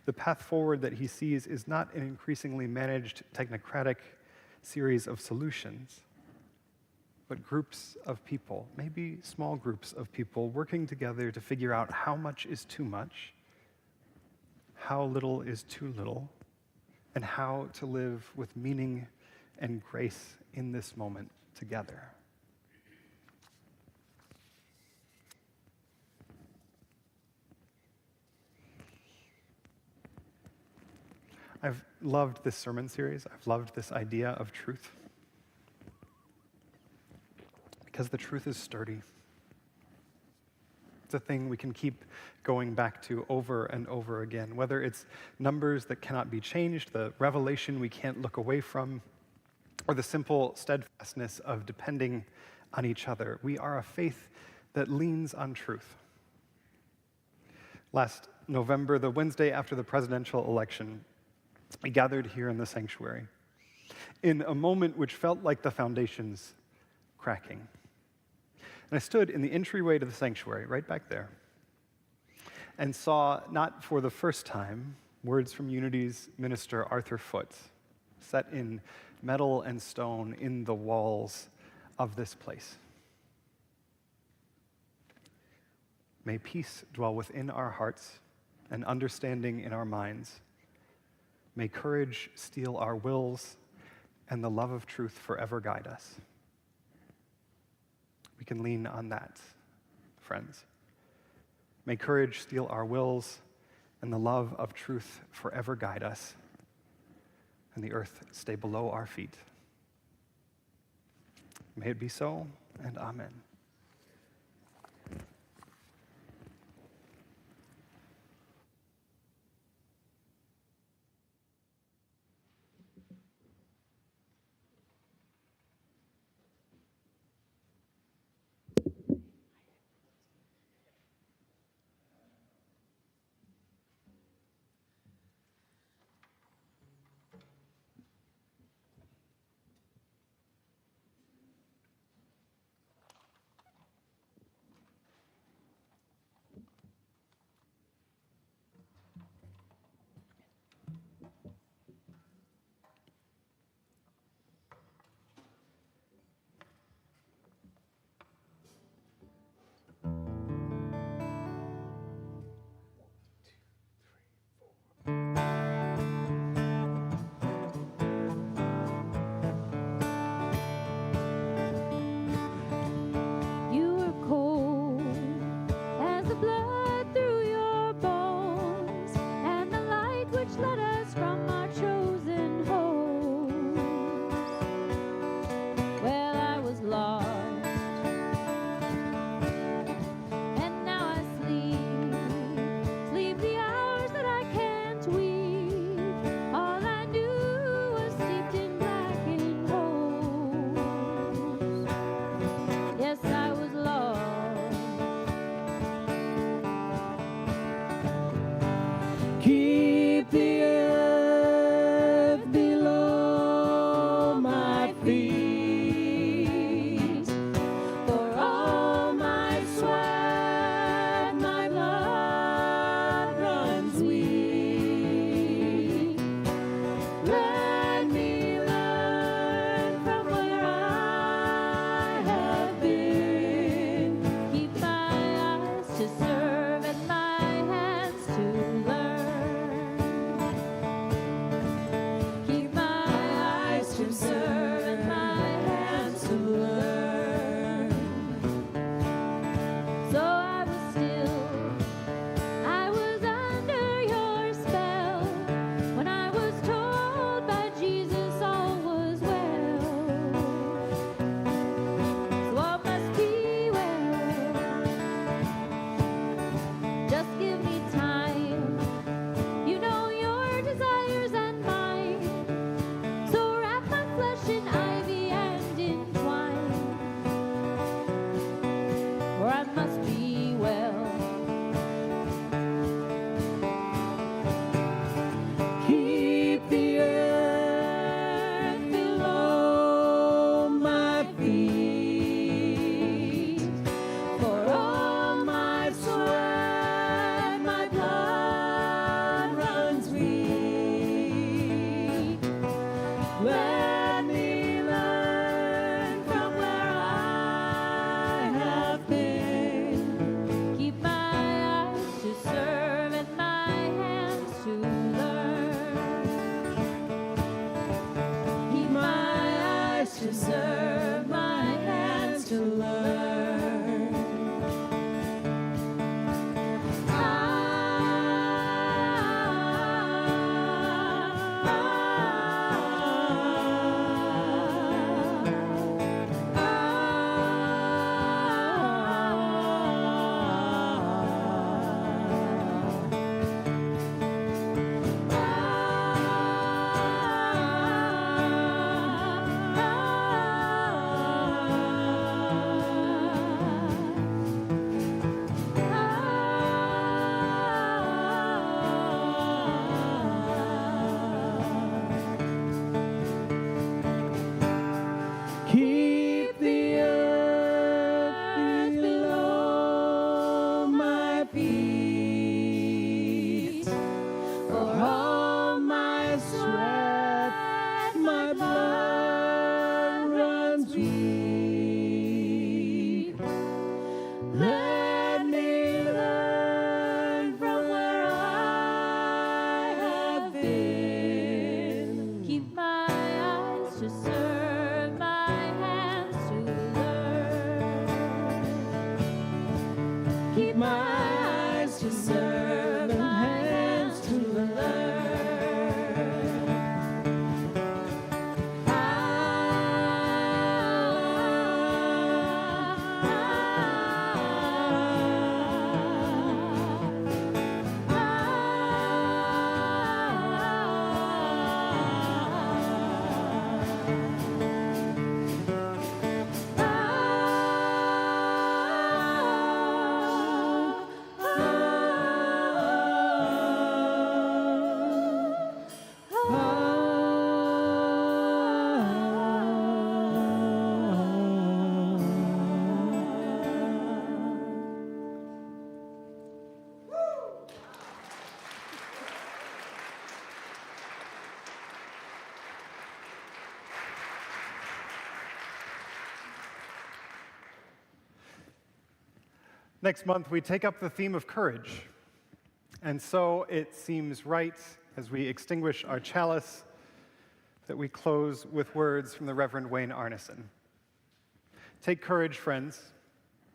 The path forward that he sees is not an increasingly managed, technocratic series of solutions, but groups of people, maybe small groups of people, working together to figure out how much is too much, how little is too little, and how to live with meaning and grace in this moment together. I've loved this sermon series. I've loved this idea of truth, because the truth is sturdy. It's a thing we can keep going back to over and over again, whether it's numbers that cannot be changed, the revelation we can't look away from, or the simple steadfastness of depending on each other. We are a faith that leans on truth. Last November, the Wednesday after the presidential election, we gathered here in the sanctuary in a moment which felt like the foundations cracking. And I stood in the entryway to the sanctuary, right back there, and saw, not for the first time, words from Unity's minister, Arthur Foote, set in metal and stone in the walls of this place. May peace dwell within our hearts and understanding in our minds. May courage steel our wills and the love of truth forever guide us. We can lean on that, friends. May courage steel our wills and the love of truth forever guide us, and the earth stay below our feet. May it be so, and amen. feet. For all my sweat, my blood runs weak. Let me learn from where I have been. Keep my eyes to serve and my hands to learn. Keep my eyes to serve and my hands to learn. So I was still, I was under your spell. When I was told by Jesus all was well. So all must be well. Just give me time. You know your desires and mine. So wrap my flesh in ivy and in twine. For I must be well. Keep the earth below my feet. For all my sweat, my blood runs weak. Let me learn from where I have been. Keep my eyes to serve and my hands to learn. Keep my eyes to serve, my hands to learn. Keep the earth below my feet. For all my sweat, my blood runs weak. Let me learn from where I have been. Keep my eyes to serve, my hands to learn. Keep my eyes to serve, my hands to learn. Next month, we take up the theme of courage. And so it seems right, as we extinguish our chalice, that we close with words from the Reverend Wayne Arneson. Take courage, friends.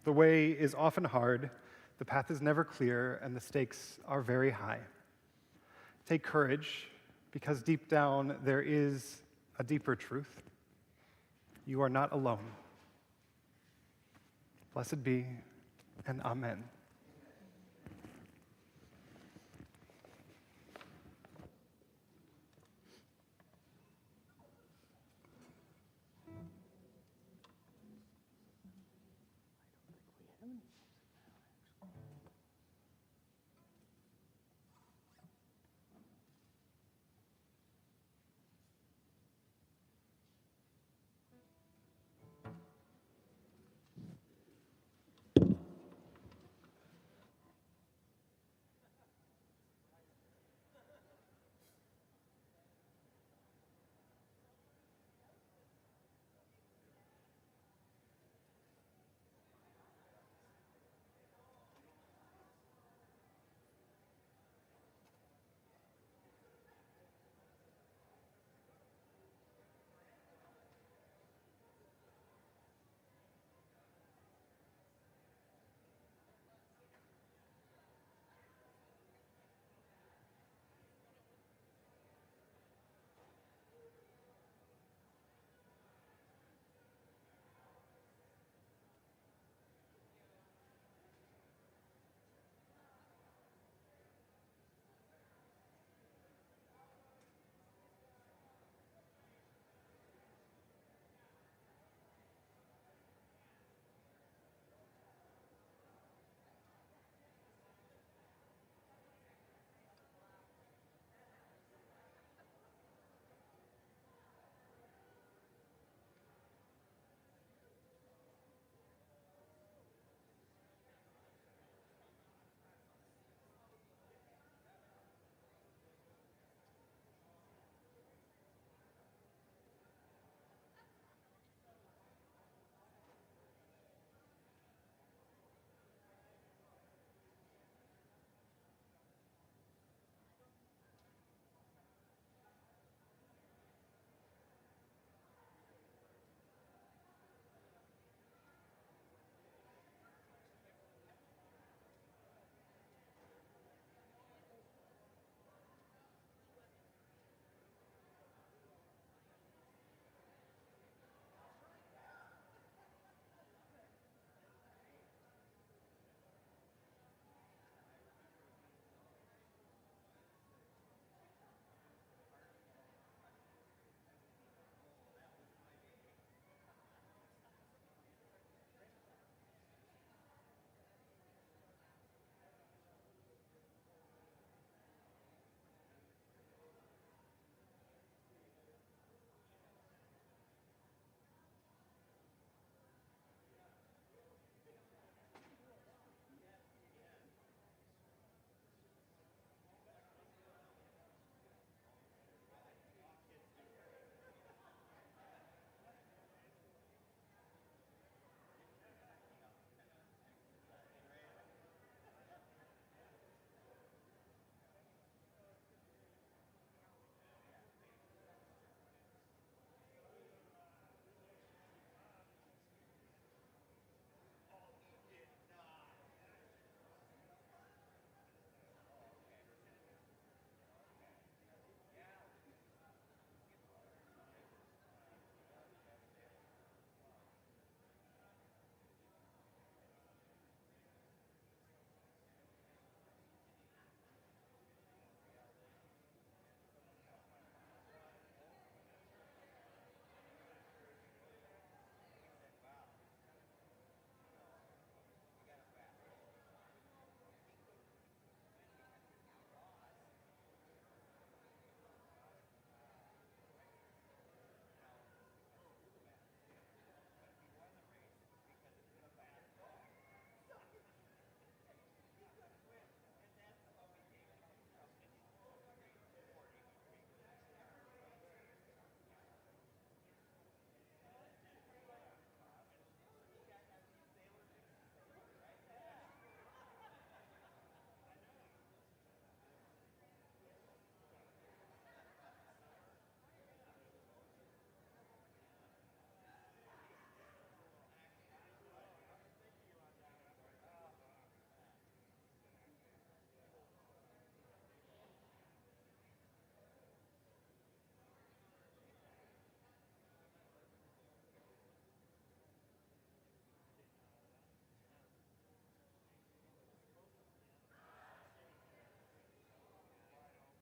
The way is often hard, the path is never clear, and the stakes are very high. Take courage, because deep down there is a deeper truth. You are not alone. Blessed be, and amen.